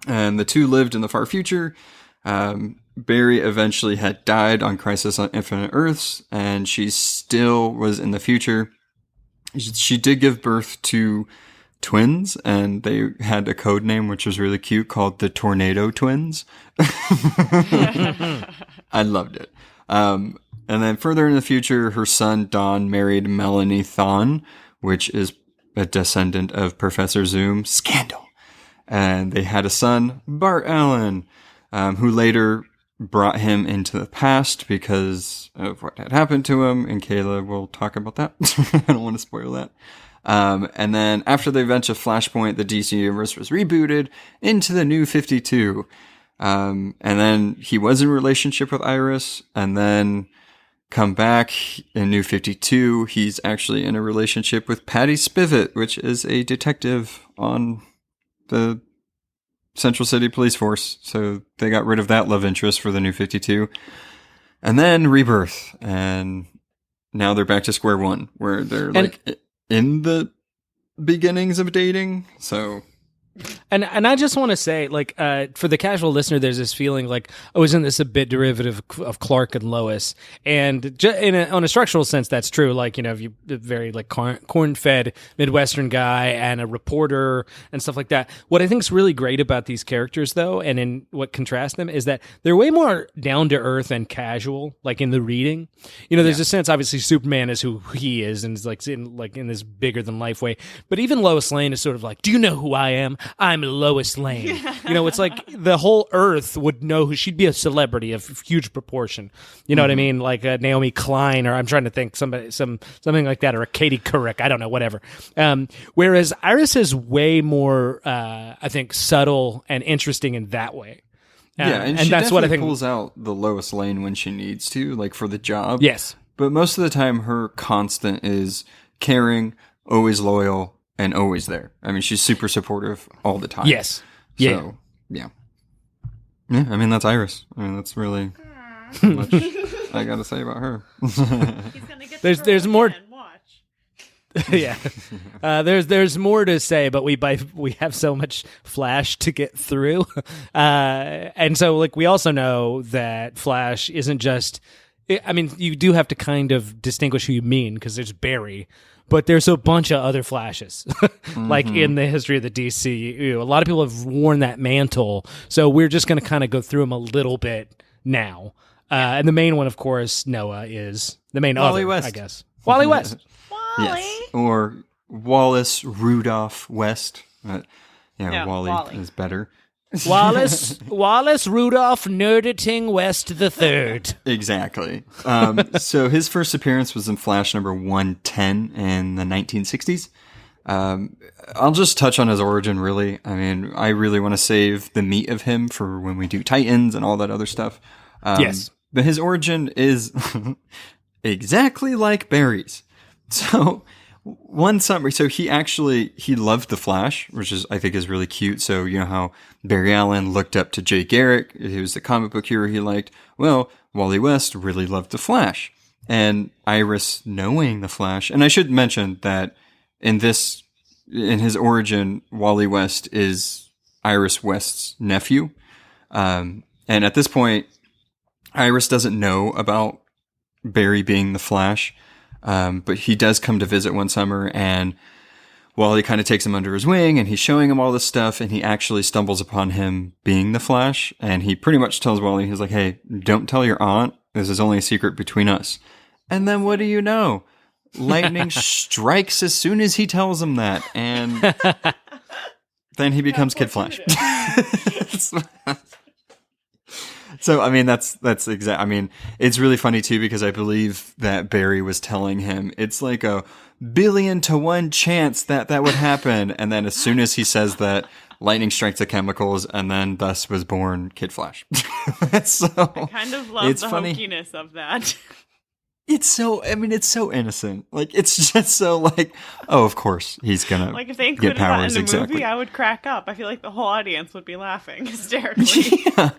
and the two lived in the far future. Barry eventually had died on Crisis on Infinite Earths, and she still was in the future. She did give birth to twins, and they had a code name which was really cute called the Tornado Twins. I loved it. And then further in the future, her son Don married Melanie Thawne, which is a descendant of Professor Zoom. Scandal. And they had a son, Bart Allen, who later brought him into the past because of what had happened to him. And Kayla will talk about that. I don't want to spoil that. And then after the events of Flashpoint, the DC universe was rebooted into the New 52. And then he was in a relationship with Iris, and then come back in New 52, he's actually in a relationship with Patty Spivot, which is a detective on the Central City Police Force. So they got rid of that love interest for the New 52. And then Rebirth, and now they're back to square one, where they're in the beginnings of dating. So, and I just want to say, like, for the casual listener, there's this feeling like, oh, isn't this a bit derivative of Clark and Lois? And on a structural sense, that's true. Like, you know, if you very like corn-fed Midwestern guy and a reporter and stuff like that. What I think is really great about these characters, though, and in what contrasts them, is that they're way more down to earth and casual. Like in the reading, you know, there's a sense. Obviously, Superman is who he is, and is like in this bigger than life way. But even Lois Lane is sort of like, do you know who I am? I'm Lois Lane. You know, it's like the whole Earth would know who she'd be, a celebrity of huge proportion. You know what I mean? Like a Naomi Klein, or I'm trying to think something like that, or a Katie Couric. I don't know, whatever. Whereas Iris is way more, I think, subtle and interesting in that way. And she that's what I think pulls out the Lois Lane when she needs to, like for the job. Yes, but most of the time, her constant is caring, always loyal, and always there. I mean, she's super supportive all the time. Yes. So, yeah. I mean, that's Iris. I mean, that's really much I got to say about her. He's gonna get there's more. Again. Watch. Yeah. There's more to say, but we have so much Flash to get through, and so like we also know that Flash isn't just. I mean, you do have to kind of distinguish who you mean, because there's Barry. But there's a bunch of other Flashes, like in the history of the DCU. A lot of people have worn that mantle, so we're just going to kind of go through them a little bit now. And the main one, of course, Noah is the main Wally other, West. I guess. Wally West. Wally. Yes. Or Wallace Rudolph West. Wally is better. Wallace Rudolph Nerditing West the Third. Exactly. So his first appearance was in Flash number 110 in the 1960s. I'll just touch on his origin, really. I mean, I really want to save the meat of him for when we do Titans and all that other stuff. Yes. But his origin is exactly like Barry's. So one summer, he loved the Flash, which I think is really cute. So you know how Barry Allen looked up to Jay Garrick, who was the comic book hero he liked. Well, Wally West really loved the Flash, and Iris knowing the Flash. And I should mention that in his origin, Wally West is Iris West's nephew, and at this point, Iris doesn't know about Barry being the Flash. But he does come to visit one summer, and Wally kind of takes him under his wing, and he's showing him all this stuff, and he actually stumbles upon him being the Flash, and he pretty much tells Wally, he's like, hey, don't tell your aunt, this is only a secret between us. And then what do you know? Lightning strikes as soon as he tells him that, and then he becomes Kid Flash. So, I mean, that's exact. I mean, it's really funny too, because I believe that Barry was telling him it's like a 1,000,000,000 chance that would happen. And then as soon as he says that, lightning strikes the chemicals, and then thus was born Kid Flash. So I kind of love the funny. hokiness of that. It's so innocent. Like, it's just so like, oh, of course he's gonna Like, if they get included that powers. in the movie, Exactly. I would crack up. I feel like the whole audience would be laughing hysterically. Yeah.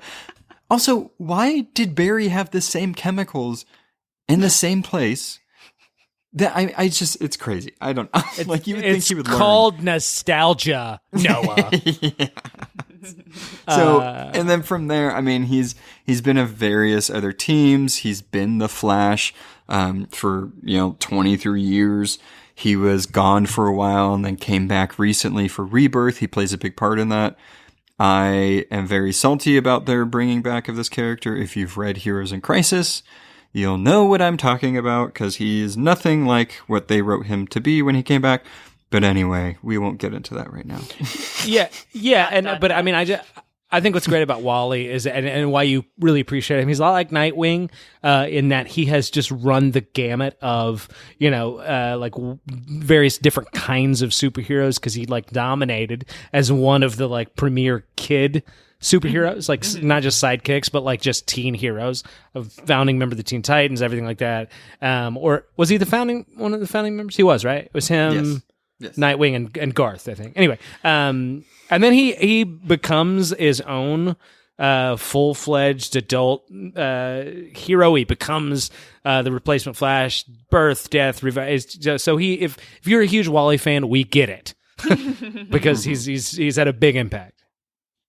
Also, why did Barry have the same chemicals in the same place? That I just, it's crazy. I don't like. You would think he would learn. It's called nostalgia, Noah. Yeah. So, and then from there, I mean, he's been in various other teams. He's been the Flash for 23 years. He was gone for a while and then came back recently for Rebirth. He plays a big part in that. I am very salty about their bringing back of this character. If you've read Heroes in Crisis, you'll know what I'm talking about, because he is nothing like what they wrote him to be when he came back. But anyway, we won't get into that right now. Yeah, but I mean, I think what's great about Wally is, and why you really appreciate him, he's a lot like Nightwing in that he has just run the gamut of, various different kinds of superheroes, because he dominated as one of the premier kid superheroes, not just sidekicks, but just teen heroes, of founding member of the Teen Titans, everything like that. Or was he one of the founding members? He was, right? It was him. Yes. Nightwing and Garth, I think. Anyway, and then he becomes his own full-fledged adult hero. He becomes the replacement Flash, birth, death, so if you're a huge Wally fan, we get it. Because he's had a big impact.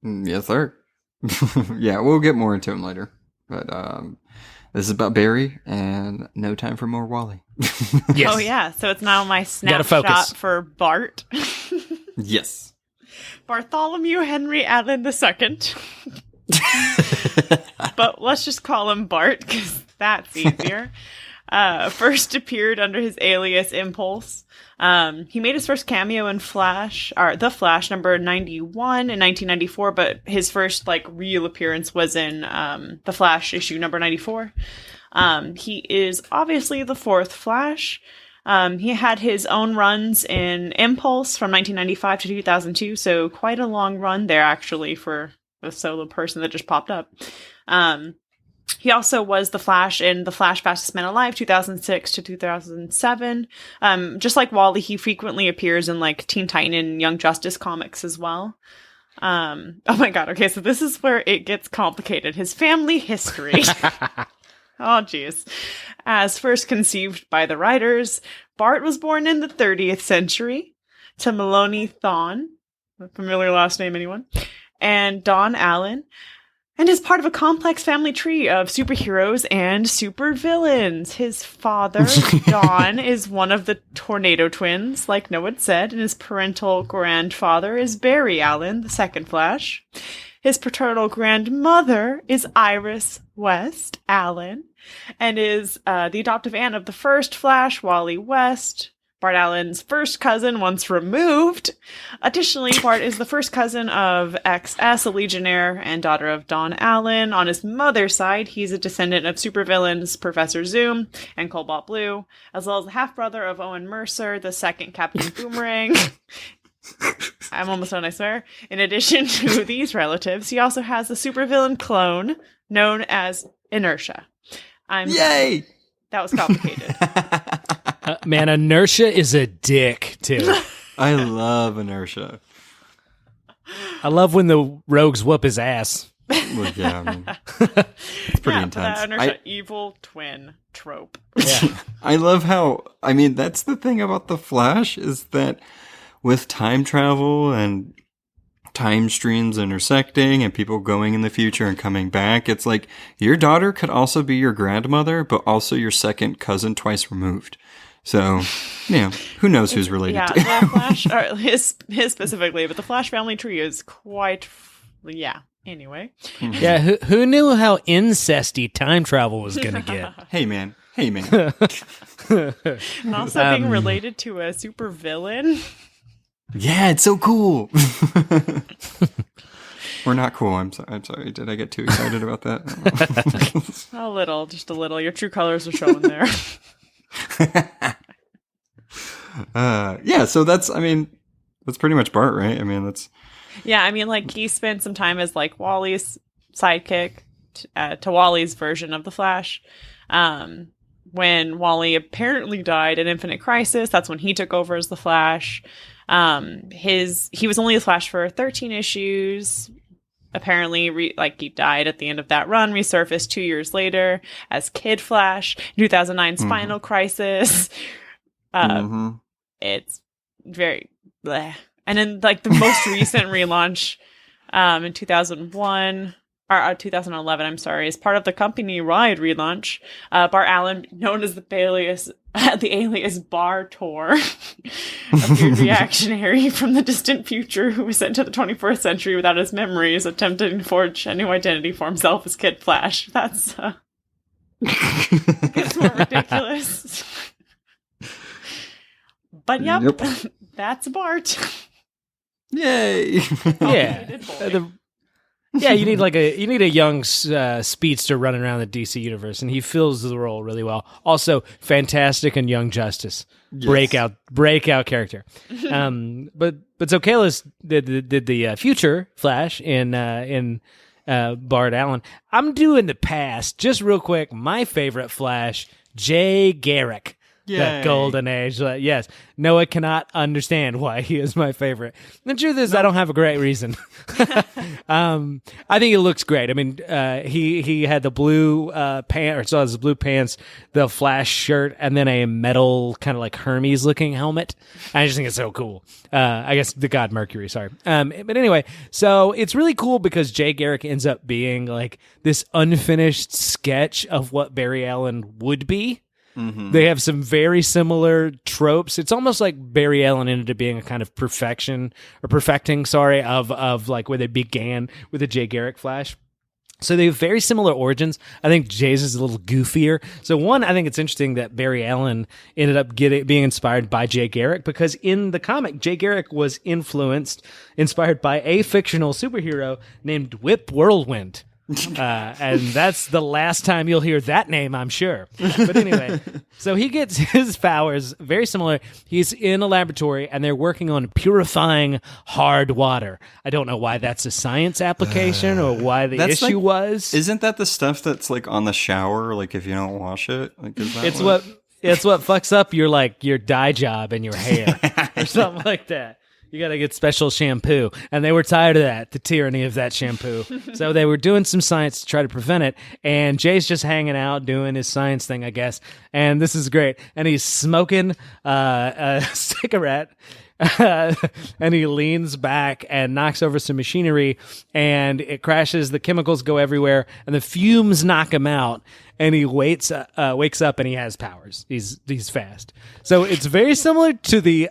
Yes, sir. Yeah, we'll get more into him later. But this is about Barry, and no time for more Wally. Yes. Oh, yeah. So it's now my snapshot for Bart. Yes. Bartholomew Henry Allen II. But let's just call him Bart, because that's easier. First appeared under his alias Impulse. He made his first cameo in The Flash number 91 in 1994, but his first real appearance was in The Flash issue number 94. He is obviously the fourth Flash. He had his own runs in Impulse from 1995 to 2002, so quite a long run there actually for a solo person that just popped up. He also was the Flash in The Flash Fastest Man Alive, 2006 to 2007. Just like Wally, he frequently appears in Teen Titan and Young Justice comics as well. Oh my god, okay, so this is where it gets complicated. His family history. Oh jeez. As first conceived by the writers, Bart was born in the 30th century to Maloney Thawne, a familiar last name, anyone? And Dawn Allen, and is part of a complex family tree of superheroes and supervillains. His father, Don, is one of the Tornado Twins, like Noah had said, and his parental grandfather is Barry Allen, the second Flash. His paternal grandmother is Iris West Allen, and is the adoptive aunt of the first Flash, Wally West, Bart Allen's first cousin once removed. Additionally, Bart is the first cousin of XS, a Legionnaire, and daughter of Don Allen. On his mother's side, he's a descendant of supervillains Professor Zoom and Cobalt Blue, as well as the half-brother of Owen Mercer, the second Captain Boomerang. I'm almost done, I swear. In addition to these relatives, he also has a supervillain clone known as Inertia. Yay! That was complicated. Man, Inertia is a dick, too. I love Inertia. I love when the rogues whoop his ass. Well, yeah, I mean, it's pretty intense. That Inertia evil twin trope. Yeah. I love how, I mean, that's the thing about The Flash, is that with time travel and time streams intersecting and people going in the future and coming back, it's like your daughter could also be your grandmother, but also your second cousin twice removed. So, yeah, who knows who's related to. Yeah, the Flash, or his specifically, but the Flash family tree is quite, anyway. Mm-hmm. Yeah, who knew how incesty time travel was going to get? Hey, man. And also being related to a super villain. Yeah, it's so cool. We're not cool. I'm sorry. Did I get too excited about that? A little, just a little. Your true colors are showing there. Yeah, so that's pretty much Bart, right? I mean, that's... Yeah, I mean, like, he spent some time as, like, Wally's sidekick to Wally's version of the Flash. When Wally apparently died in Infinite Crisis, that's when he took over as the Flash. He was only the Flash for 13 issues. Apparently, he died at the end of that run, resurfaced 2 years later as Kid Flash, 2009's Final Crisis. It's very bleh. And then, like, the most recent relaunch in 2001... or 2011, I'm sorry, as part of the company-wide relaunch, Bart Allen, known as the alias Bar Tor, appeared reactionary from the distant future who was sent to the 21st century without his memories, attempting to forge a new identity for himself as Kid Flash. That's gets more ridiculous. But yep. That's Bart. Yay! Yeah. Yeah, you need a young speedster running around the DC universe, and he fills the role really well. Also, fantastic and Young Justice, yes. breakout character. But Zokalis did the future Flash in Bart Allen. I'm doing the past just real quick. My favorite Flash, Jay Garrick. The golden age. Yes. Noah cannot understand why he is my favorite. The truth is, I don't have a great reason. I think it looks great. I mean, he had the blue his blue pants, the Flash shirt, and then a metal kind of like Hermes looking helmet. I just think it's so cool. I guess the god Mercury, sorry. But anyway, so it's really cool because Jay Garrick ends up being like this unfinished sketch of what Barry Allen would be. Mm-hmm. They have some very similar tropes. It's almost like Barry Allen ended up being a kind of perfecting of like where they began with the Jay Garrick Flash. So they have very similar origins. I think Jay's is a little goofier. So one, I think it's interesting that Barry Allen ended up being inspired by Jay Garrick, because in the comic, Jay Garrick was inspired by a fictional superhero named Whip Whirlwind. And that's the last time you'll hear that name, I'm sure. But anyway, so he gets his powers very similar. He's in a laboratory and they're working on purifying hard water. I don't know why that's a science application or why the issue was. Isn't that the stuff that's like on the shower? Like if you don't wash it, like is that it's what fucks up your dye job and your hair or something like that. You got to get special shampoo. And they were tired of that, the tyranny of that shampoo. So they were doing some science to try to prevent it. And Jay's just hanging out doing his science thing, I guess. And this is great. And he's smoking a cigarette and he leans back and knocks over some machinery, and it crashes. The chemicals go everywhere, and the fumes knock him out. And he wakes up, and he has powers. He's fast. So it's very similar to the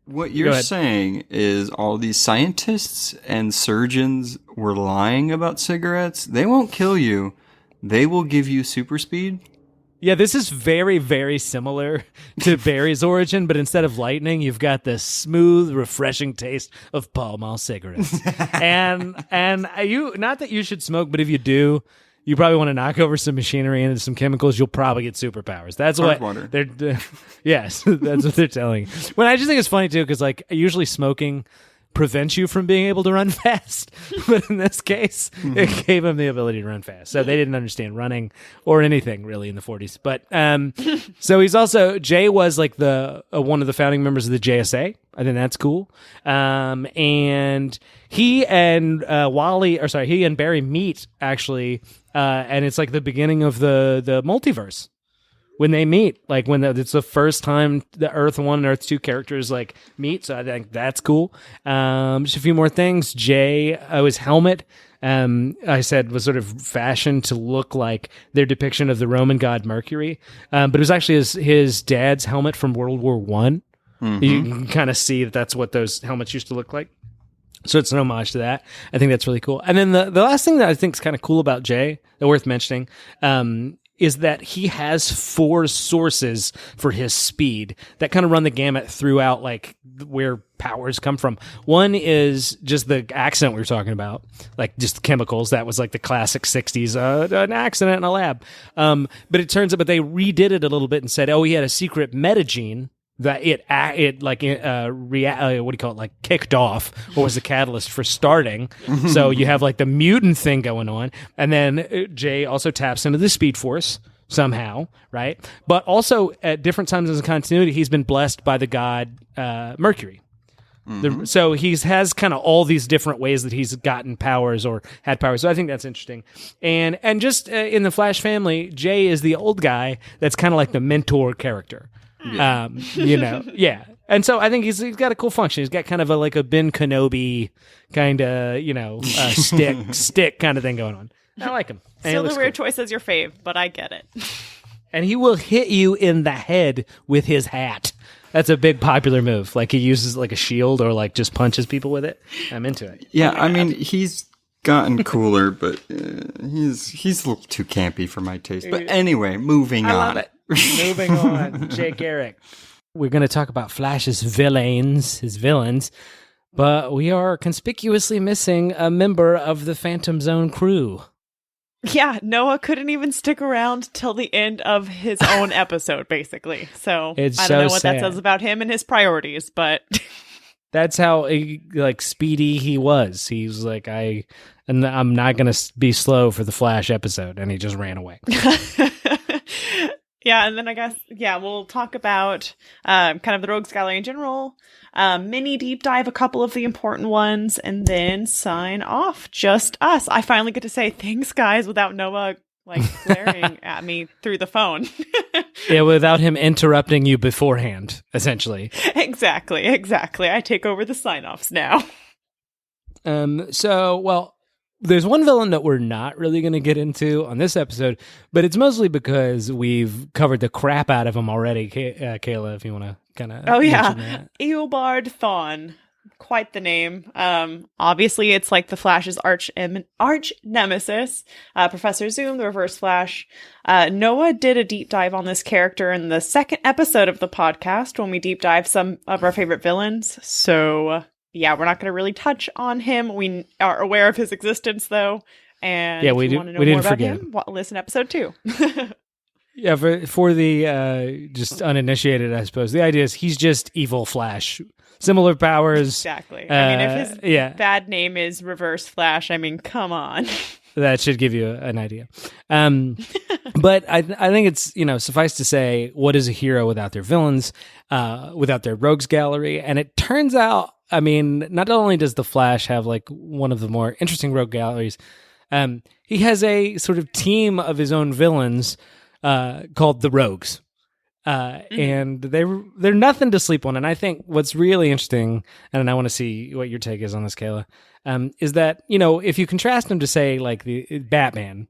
What you're saying is all these scientists and surgeons were lying about cigarettes. They won't kill you. They will give you super speed. Yeah, this is very, very similar to Barry's origin, but instead of lightning, you've got the smooth, refreshing taste of Pall Mall cigarettes. and you, not that you should smoke, but if you do, you probably want to knock over some machinery and some chemicals. You'll probably get superpowers. That's what they're. Yes, that's what they're telling. Well, I just think it's funny too, because like usually smoking prevents you from being able to run fast, but in this case, it gave him the ability to run fast. So they didn't understand running or anything really in the 40s. But so he's also Jay was like the one of the founding members of the JSA. I think that's cool. And he and he and Barry meet actually, and it's like the beginning of the multiverse. When they meet, like it's the first time the Earth 1 and Earth 2 characters like meet, so I think that's cool. Just a few more things. Jay, his helmet, I said was sort of fashioned to look like their depiction of the Roman god Mercury, but it was actually his dad's helmet from World War I. Mm-hmm. You can kind of see that's what those helmets used to look like. So it's an homage to that. I think that's really cool. And then the last thing that I think is kind of cool about Jay, worth mentioning, is that he has 4 sources for his speed that kind of run the gamut throughout, like where powers come from. One is just the accident we were talking about, like just chemicals. That was like the classic 60s, an accident in a lab. But they redid it a little bit and said, oh, he had a secret metagene that kicked off or was the catalyst for starting. So you have like the mutant thing going on, and then Jay also taps into the Speed Force somehow, right? But also at different times in the continuity, he's been blessed by the god Mercury. So he has kind of all these different ways that he's gotten powers or had powers. So I think that's interesting. And just in the Flash family, Jay is the old guy that's kind of like the mentor character. Yeah. Yeah. And so I think he's got a cool function. He's got kind of like a Ben Kenobi kind of, stick kind of thing going on. I like him. Still the weird choice as your fave, but I get it. And he will hit you in the head with his hat. That's a big popular move. Like he uses like a shield or like just punches people with it. I'm into it. Yeah, I mean, he's gotten cooler, but he's a little too campy for my taste. But anyway, moving on. I love it. Moving on. Jake Garrick. We're going to talk about Flash's villains, but we are conspicuously missing a member of the Phantom Zone crew. Yeah, Noah couldn't even stick around till the end of his own episode, basically. So I don't know what that says about him and his priorities, but that's how speedy he was. He was like, I'm not going to be slow for the Flash episode, and he just ran away. Yeah, and then I guess, we'll talk about kind of the Rogues Gallery in general, mini deep dive a couple of the important ones, and then sign off. Just us. I finally get to say thanks, guys, without Noah glaring at me through the phone. Yeah, without him interrupting you beforehand, essentially. Exactly. I take over the sign-offs now. There's one villain that we're not really going to get into on this episode, but it's mostly because we've covered the crap out of him already. Kayla, if you want to kind of mention that. Eobard Thawne. Quite the name. Obviously, it's like the Flash's arch nemesis, Professor Zoom, the Reverse Flash. Noah did a deep dive on this character in the second episode of the podcast when we deep dive some of our favorite villains. So yeah, we're not going to really touch on him. We are aware of his existence, though. And if you want to know more about him, listen to episode 2. Yeah, for the just uninitiated, I suppose. The idea is he's just evil Flash. Similar powers. Exactly. I mean, if his bad name is Reverse Flash, I mean, come on. That should give you an idea. But I think it's, suffice to say, what is a hero without their villains, without their rogues gallery? And it turns out, I mean, not only does the Flash have like one of the more interesting rogue galleries, he has a sort of team of his own villains called the Rogues. And they're nothing to sleep on. And I think what's really interesting, and I want to see what your take is on this, Kayla, is that, if you contrast them to, say, like the Batman,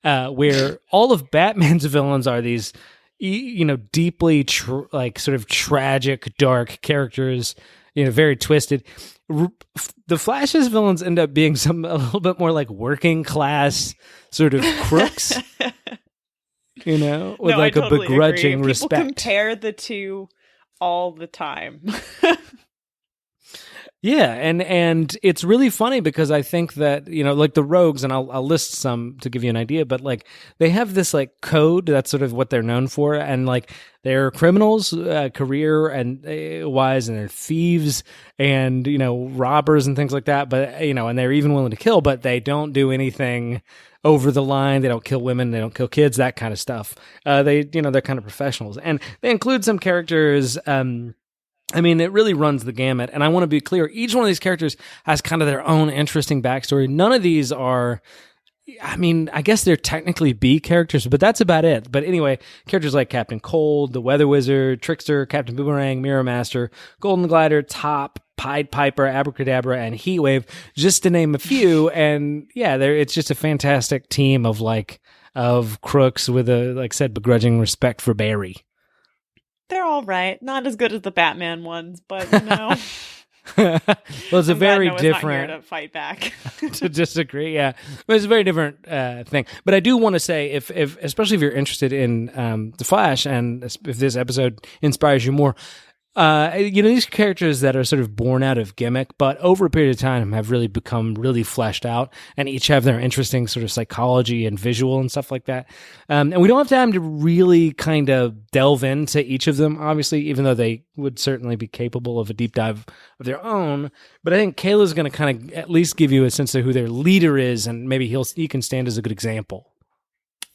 where all of Batman's villains are these, deeply sort of tragic, dark characters, very twisted. The Flash's villains end up being a little bit more like working class sort of crooks, with a totally begrudging agree. respect. People compare the two all the time. Yeah, and it's really funny because I think that, like the Rogues, and I'll list some to give you an idea, but like they have this like code that's sort of what they're known for, and like they're criminals, career and wise, and they're thieves and robbers and things like that. But and they're even willing to kill, but they don't do anything over the line. They don't kill women. They don't kill kids. That kind of stuff. They're kind of professionals, and they include some characters. It really runs the gamut. And I want to be clear, each one of these characters has kind of their own interesting backstory. None of these are, I guess they're technically B characters, but that's about it. But anyway, characters like Captain Cold, the Weather Wizard, Trickster, Captain Boomerang, Mirror Master, Golden Glider, Top, Pied Piper, Abracadabra, and Heatwave, just to name a few. And yeah, it's just a fantastic team of crooks with a, like I said, begrudging respect for Barry. They're all right. Not as good as the Batman ones, but well, it's a very different. Not here to fight back. To disagree, yeah, but it's a very different thing. But I do want to say, if especially if you're interested in the Flash, and if this episode inspires you more. These characters that are sort of born out of gimmick, but over a period of time have really become really fleshed out, and each have their interesting sort of psychology and visual and stuff like that. And we don't have time to really kind of delve into each of them, obviously, even though they would certainly be capable of a deep dive of their own. But I think Kayla's going to kind of at least give you a sense of who their leader is, and maybe he can stand as a good example.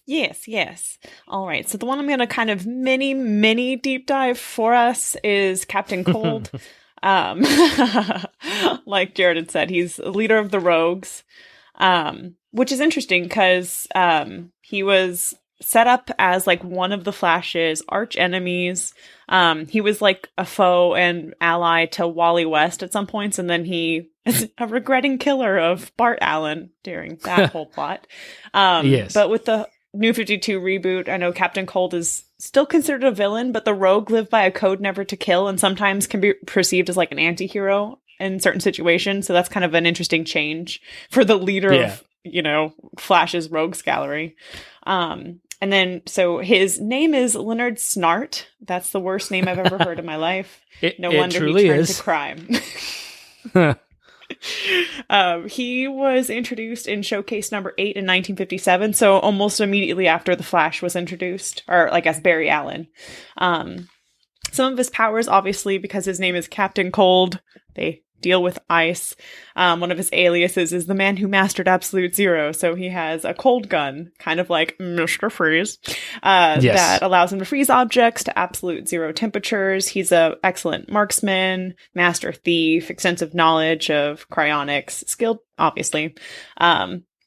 Yes. All right. So the one I'm going to kind of mini deep dive for us is Captain Cold. Like Jared had said, he's a leader of the Rogues, which is interesting because he was set up as like one of the Flash's arch enemies. He was like a foe and ally to Wally West at some points, and then he is a regretting killer of Bart Allen during that whole plot. Yes. But with the New 52 reboot, I know Captain Cold is still considered a villain, but the Rogue live by a code never to kill, and sometimes can be perceived as like an anti-hero in certain situations. So that's kind of an interesting change for the leader of, Flash's Rogues Gallery. And then, so his name is Leonard Snart. That's the worst name I've ever heard in my life. No wonder he turned to crime. He was introduced in Showcase number 8 in 1957, so almost immediately after the Flash was introduced, or I guess Barry Allen. Some of his powers, obviously, because his name is Captain Cold, they deal with ice. One of his aliases is the man who mastered Absolute Zero, so he has a cold gun, kind of like Mr. Freeze, that allows him to freeze objects to absolute zero temperatures. He's an excellent marksman, master thief, extensive knowledge of cryonics, skilled, obviously,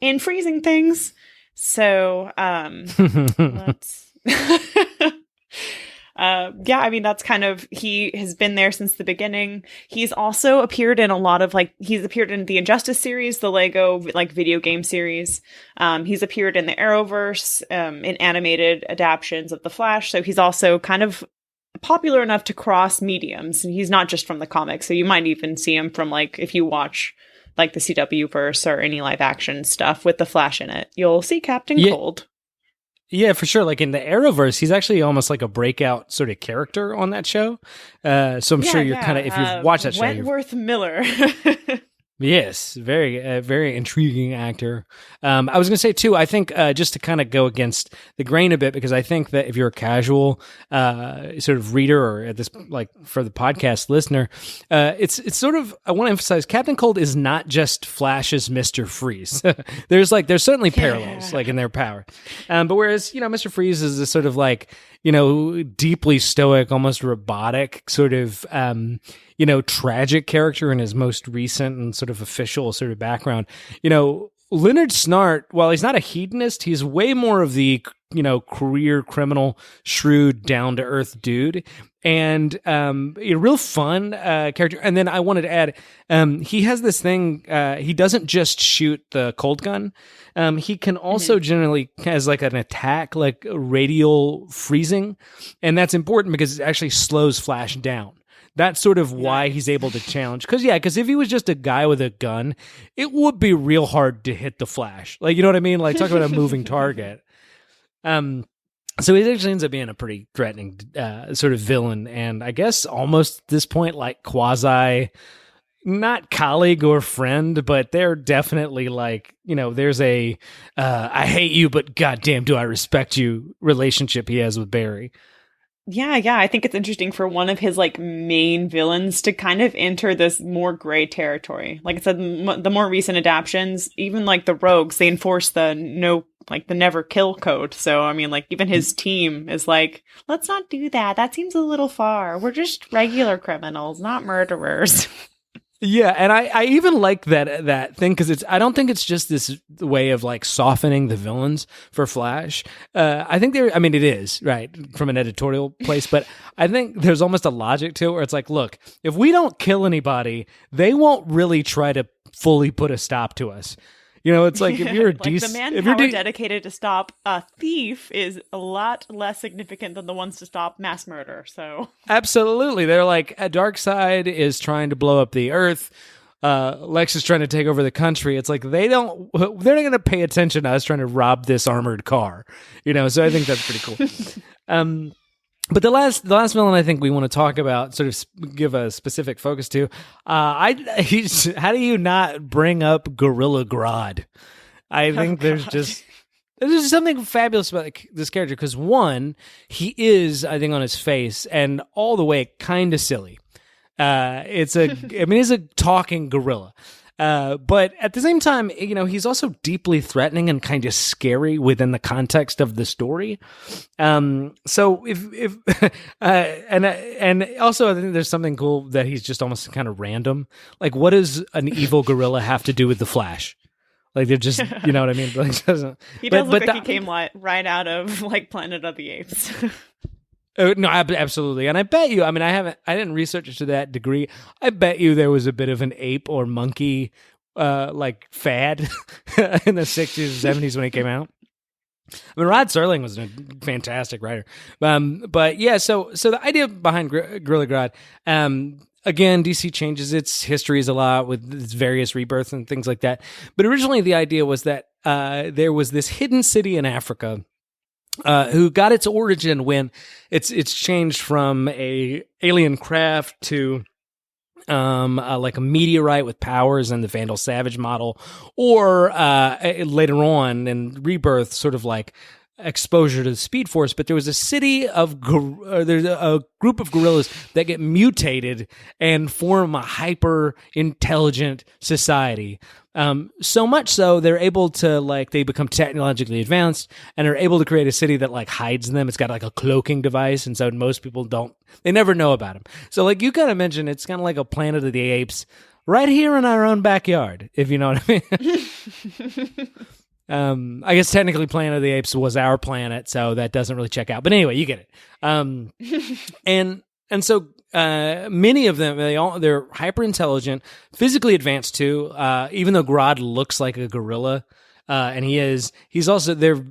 in freezing things. So, let's... that's kind of, he has been there since the beginning. He's also appeared in a lot of he's appeared in the Injustice series, the Lego video game series. He's appeared in the Arrowverse, in animated adaptions of The Flash. So he's also kind of popular enough to cross mediums, and he's not just from the comics. So you might even see him from if you watch the CW verse or any live action stuff with the Flash in it, you'll see Captain Cold. Yeah, for sure. Like in the Arrowverse, he's actually almost like a breakout sort of character on that show. So I'm sure you're kind of, if you've watched that show. Wentworth Miller. Yes, very intriguing actor. I was going to say too, I think just to kind of go against the grain a bit, because I think that if you're a casual sort of reader, or at this for the podcast listener, it's sort of, I want to emphasize, Captain Cold is not just Flash's Mr. Freeze. there's certainly parallels in their power, but whereas Mr. Freeze is a sort of deeply stoic, almost robotic sort of tragic character in his most recent and sort of official sort of background. Leonard Snart, while he's not a hedonist, he's way more of the, career criminal, shrewd, down to earth dude, and a real fun character. And then I wanted to add, he has this thing. He doesn't just shoot the cold gun. He can also generally has like an attack, like radial freezing, and that's important because it actually slows Flash down. That's sort of why he's able to challenge. Because if he was just a guy with a gun, it would be real hard to hit the Flash. Like, you know what I mean? Like, talk about a moving target. So he actually ends up being a pretty threatening sort of villain, and I guess almost at this point, like quasi, not colleague or friend, but they're definitely like, there's a I hate you, but goddamn, do I respect you relationship he has with Barry. Yeah, I think it's interesting for one of his like main villains to kind of enter this more gray territory. Like I said, the more recent adaptions, even like the Rogues, they enforce the never kill code. So I mean, like even his team is like, let's not do that. That seems a little far. We're just regular criminals, not murderers. Yeah, and I even like that thing because I don't think it's just this way of like softening the villains for Flash. I think it is right from an editorial place, but I think there's almost a logic to it where it's like, look, if we don't kill anybody, they won't really try to fully put a stop to us. It's like if you're a the manpower dedicated to stop a thief is a lot less significant than the ones to stop mass murder. So absolutely, they're like Darkseid is trying to blow up the Earth. Lex is trying to take over the country. It's like they're not going to pay attention to us trying to rob this armored car. So I think that's pretty cool. But the last villain I think we want to talk about, sort of give a specific focus to, how do you not bring up Gorilla Grodd? I think there's just something fabulous about this character because one, he is, I think, on his face and all the way kind of silly. He's a talking gorilla. But at the same time, he's also deeply threatening and kind of scary within the context of the story. So if and also I think there's something cool that he's just almost kind of random. Like, what does an evil gorilla have to do with the Flash? Like, they're just, you know what I mean? Like, he does look like he came right out of like Planet of the Apes. No, absolutely. And I bet you, I didn't research it to that degree. I bet you there was a bit of an ape or monkey, like fad in the 60s and 70s when it came out. Rod Serling was a fantastic writer. But yeah, so the idea behind Gorilla Grodd, again, DC changes its histories a lot with its various rebirths and things like that. But originally the idea was that, there was this hidden city in Africa, who got its origin when it's changed from a alien craft to like a meteorite with powers in the Vandal Savage model, or later on in Rebirth, sort of like exposure to the Speed Force. But there was a city of there's a group of gorillas that get mutated and form a hyper intelligent society. So much so they're able to they become technologically advanced and are able to create a city that like hides them. It's got like a cloaking device, and so most people they never know about them. So like you kind of mentioned, it's kind of like a Planet of the Apes right here in our own backyard, if you know what I mean. I guess technically Planet of the Apes was our planet, so that doesn't really check out. But anyway, you get it. And so many of them, they're hyper intelligent, physically advanced too. Even though Grodd looks like a gorilla, and he's also they're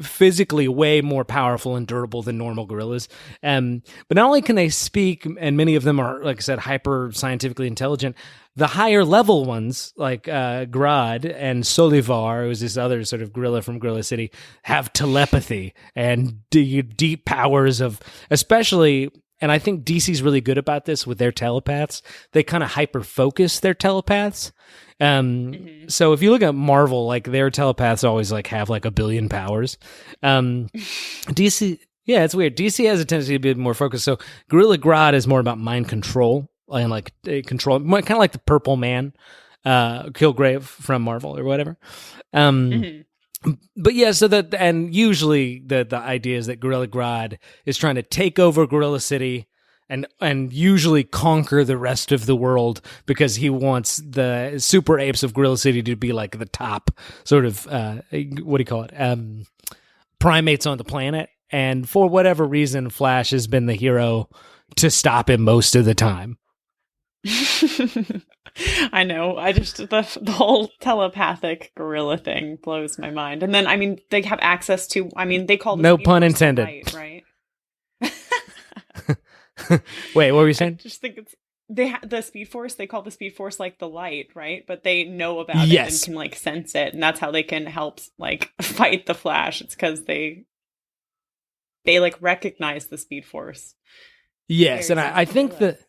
physically way more powerful and durable than normal gorillas. But not only can they speak, and many of them are, like I said, hyper scientifically intelligent. The higher level ones, like Grodd and Solivar, who's this other sort of gorilla from Gorilla City, have telepathy and deep powers of, especially. And I think DC's really good about this with their telepaths. They kind of hyper-focus their telepaths. So if you look at Marvel, like their telepaths always like have like a billion powers. DC, yeah, it's weird. DC has a tendency to be more focused. So Gorilla Grodd is more about mind control and like control, kind of like the Purple Man, Kilgrave from Marvel or whatever. But yeah, so and usually the idea is that Gorilla Grodd is trying to take over Gorilla City, and usually conquer the rest of the world because he wants the super apes of Gorilla City to be like the top sort of what do you call it? Primates on the planet. And for whatever reason, Flash has been the hero to stop him most of the time. I know. I just the whole telepathic gorilla thing blows my mind. And then I mean they have access to they call the no Speed pun Force intended, light, right? Wait, what were you saying? I just think it's the Speed Force, they call the Speed Force like the light, right? But they know about it and can like sense it, and that's how they can help like fight the Flash. It's because they like recognize the Speed Force. Yes, and I think that.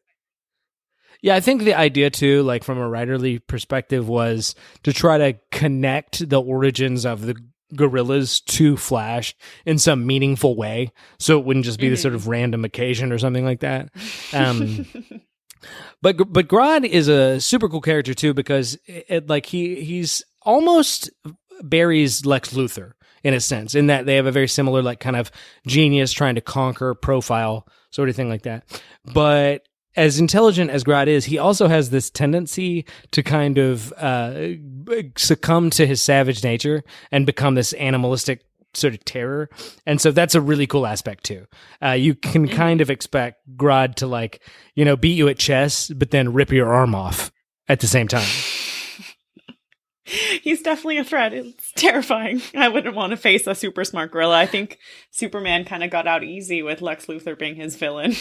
Yeah, I think the idea too, like from a writerly perspective, was to try to connect the origins of the gorillas to Flash in some meaningful way, so it wouldn't just be this sort of random occasion or something like that. But Grodd is a super cool character too because he's almost Barry's Lex Luthor in a sense, in that they have a very similar like kind of genius trying to conquer profile sort of thing like that, but. As intelligent as Grodd is, he also has this tendency to kind of succumb to his savage nature and become this animalistic sort of terror. And so that's a really cool aspect too. You can kind of expect Grodd to like, beat you at chess, but then rip your arm off at the same time. He's definitely a threat. It's terrifying. I wouldn't want to face a super smart gorilla. I think Superman kind of got out easy with Lex Luthor being his villain.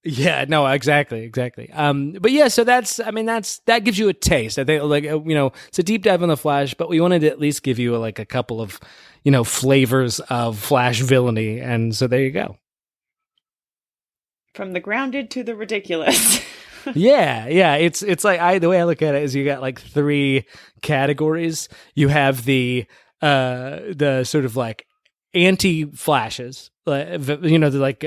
Yeah, no, exactly. But yeah, so that gives you a taste. I think, like, it's a deep dive on the Flash, but we wanted to at least give you like a couple of, flavors of Flash villainy, and so there you go. From the grounded to the ridiculous. Yeah. It's like the way I look at it is you got like three categories. You have the sort of like anti-flashes, like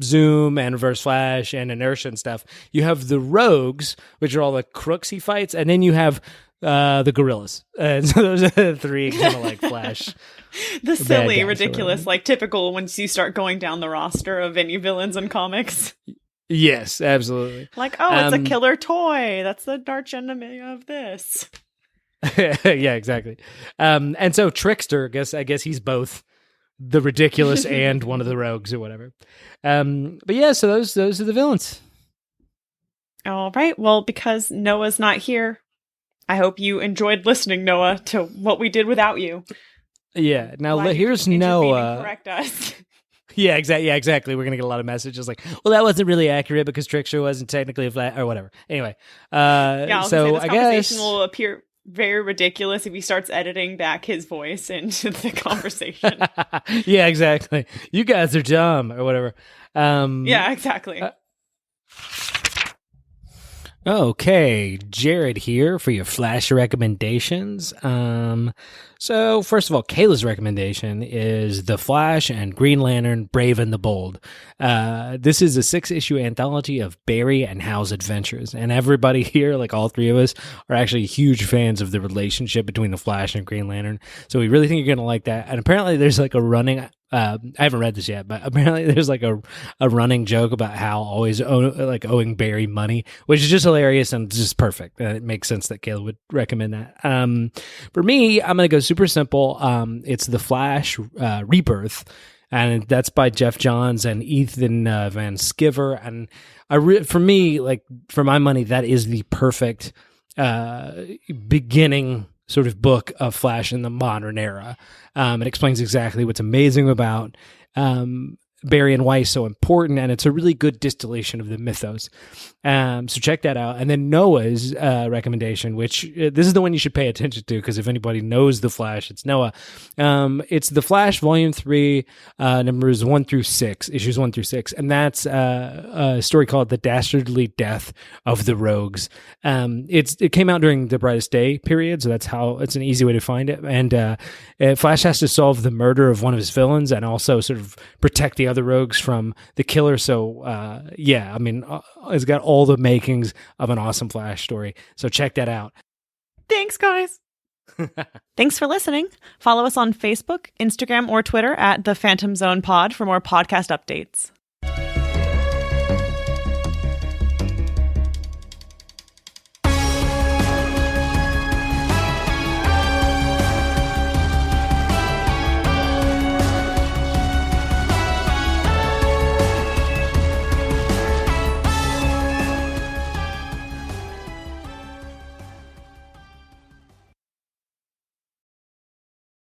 Zoom and Reverse Flash and Inertia and stuff. You have the rogues, which are all the crooks he fights, and then you have the gorillas. And so those are the three kind of like Flash. The silly, ridiculous, like typical once you start going down the roster of any villains in comics. Yes, absolutely. Like, it's a killer toy. That's the arch enemy of this. Yeah, exactly. And so Trickster, I guess he's both the ridiculous and one of the rogues or whatever. But yeah, so those are the villains. All right. Well, because Noah's not here, I hope you enjoyed listening, Noah, to what we did without you. Yeah. Now here's Noah. Correct us. Yeah, exactly. We're gonna get a lot of messages like, "Well, that wasn't really accurate because Trickster wasn't technically a flat or whatever." Anyway, so I guess will appear very ridiculous if he starts editing back his voice into the conversation. Yeah, exactly. You guys are dumb or whatever. Yeah, exactly. Okay, Jared here for your Flash recommendations. So first of all, Kayla's recommendation is The Flash and Green Lantern Brave and the Bold. This is a 6-issue anthology of Barry and Hal's adventures. And everybody here, like all three of us, are actually huge fans of the relationship between the Flash and Green Lantern. So we really think you're going to like that. And apparently there's like a running... I haven't read this yet, but apparently there's like a running joke about Hal always owing Barry money, which is just hilarious and just perfect. It makes sense that Kayla would recommend that. For me, I'm going to go super simple. It's The Flash Rebirth, and that's by Jeff Johns and Ethan Van Sciver. And for me, like for my money, that is the perfect beginning sort of book of Flash in the modern era. It explains exactly what's amazing about Barry and why he's so important, and it's a really good distillation of the mythos. So check that out. And then Noah's recommendation, which this is the one you should pay attention to, because if anybody knows The Flash, it's Noah. It's The Flash Volume 3, numbers 1 through 6, issues 1 through 6. And that's a story called The Dastardly Death of the Rogues. It came out during the Brightest Day period, so that's how it's an easy way to find it. And Flash has to solve the murder of one of his villains and also sort of protect the other rogues from the killer. So it's got all the makings of an awesome Flash story. So check that out. Thanks, guys. Thanks for listening. Follow us on Facebook, Instagram, or Twitter at The Phantom Zone Pod for more podcast updates.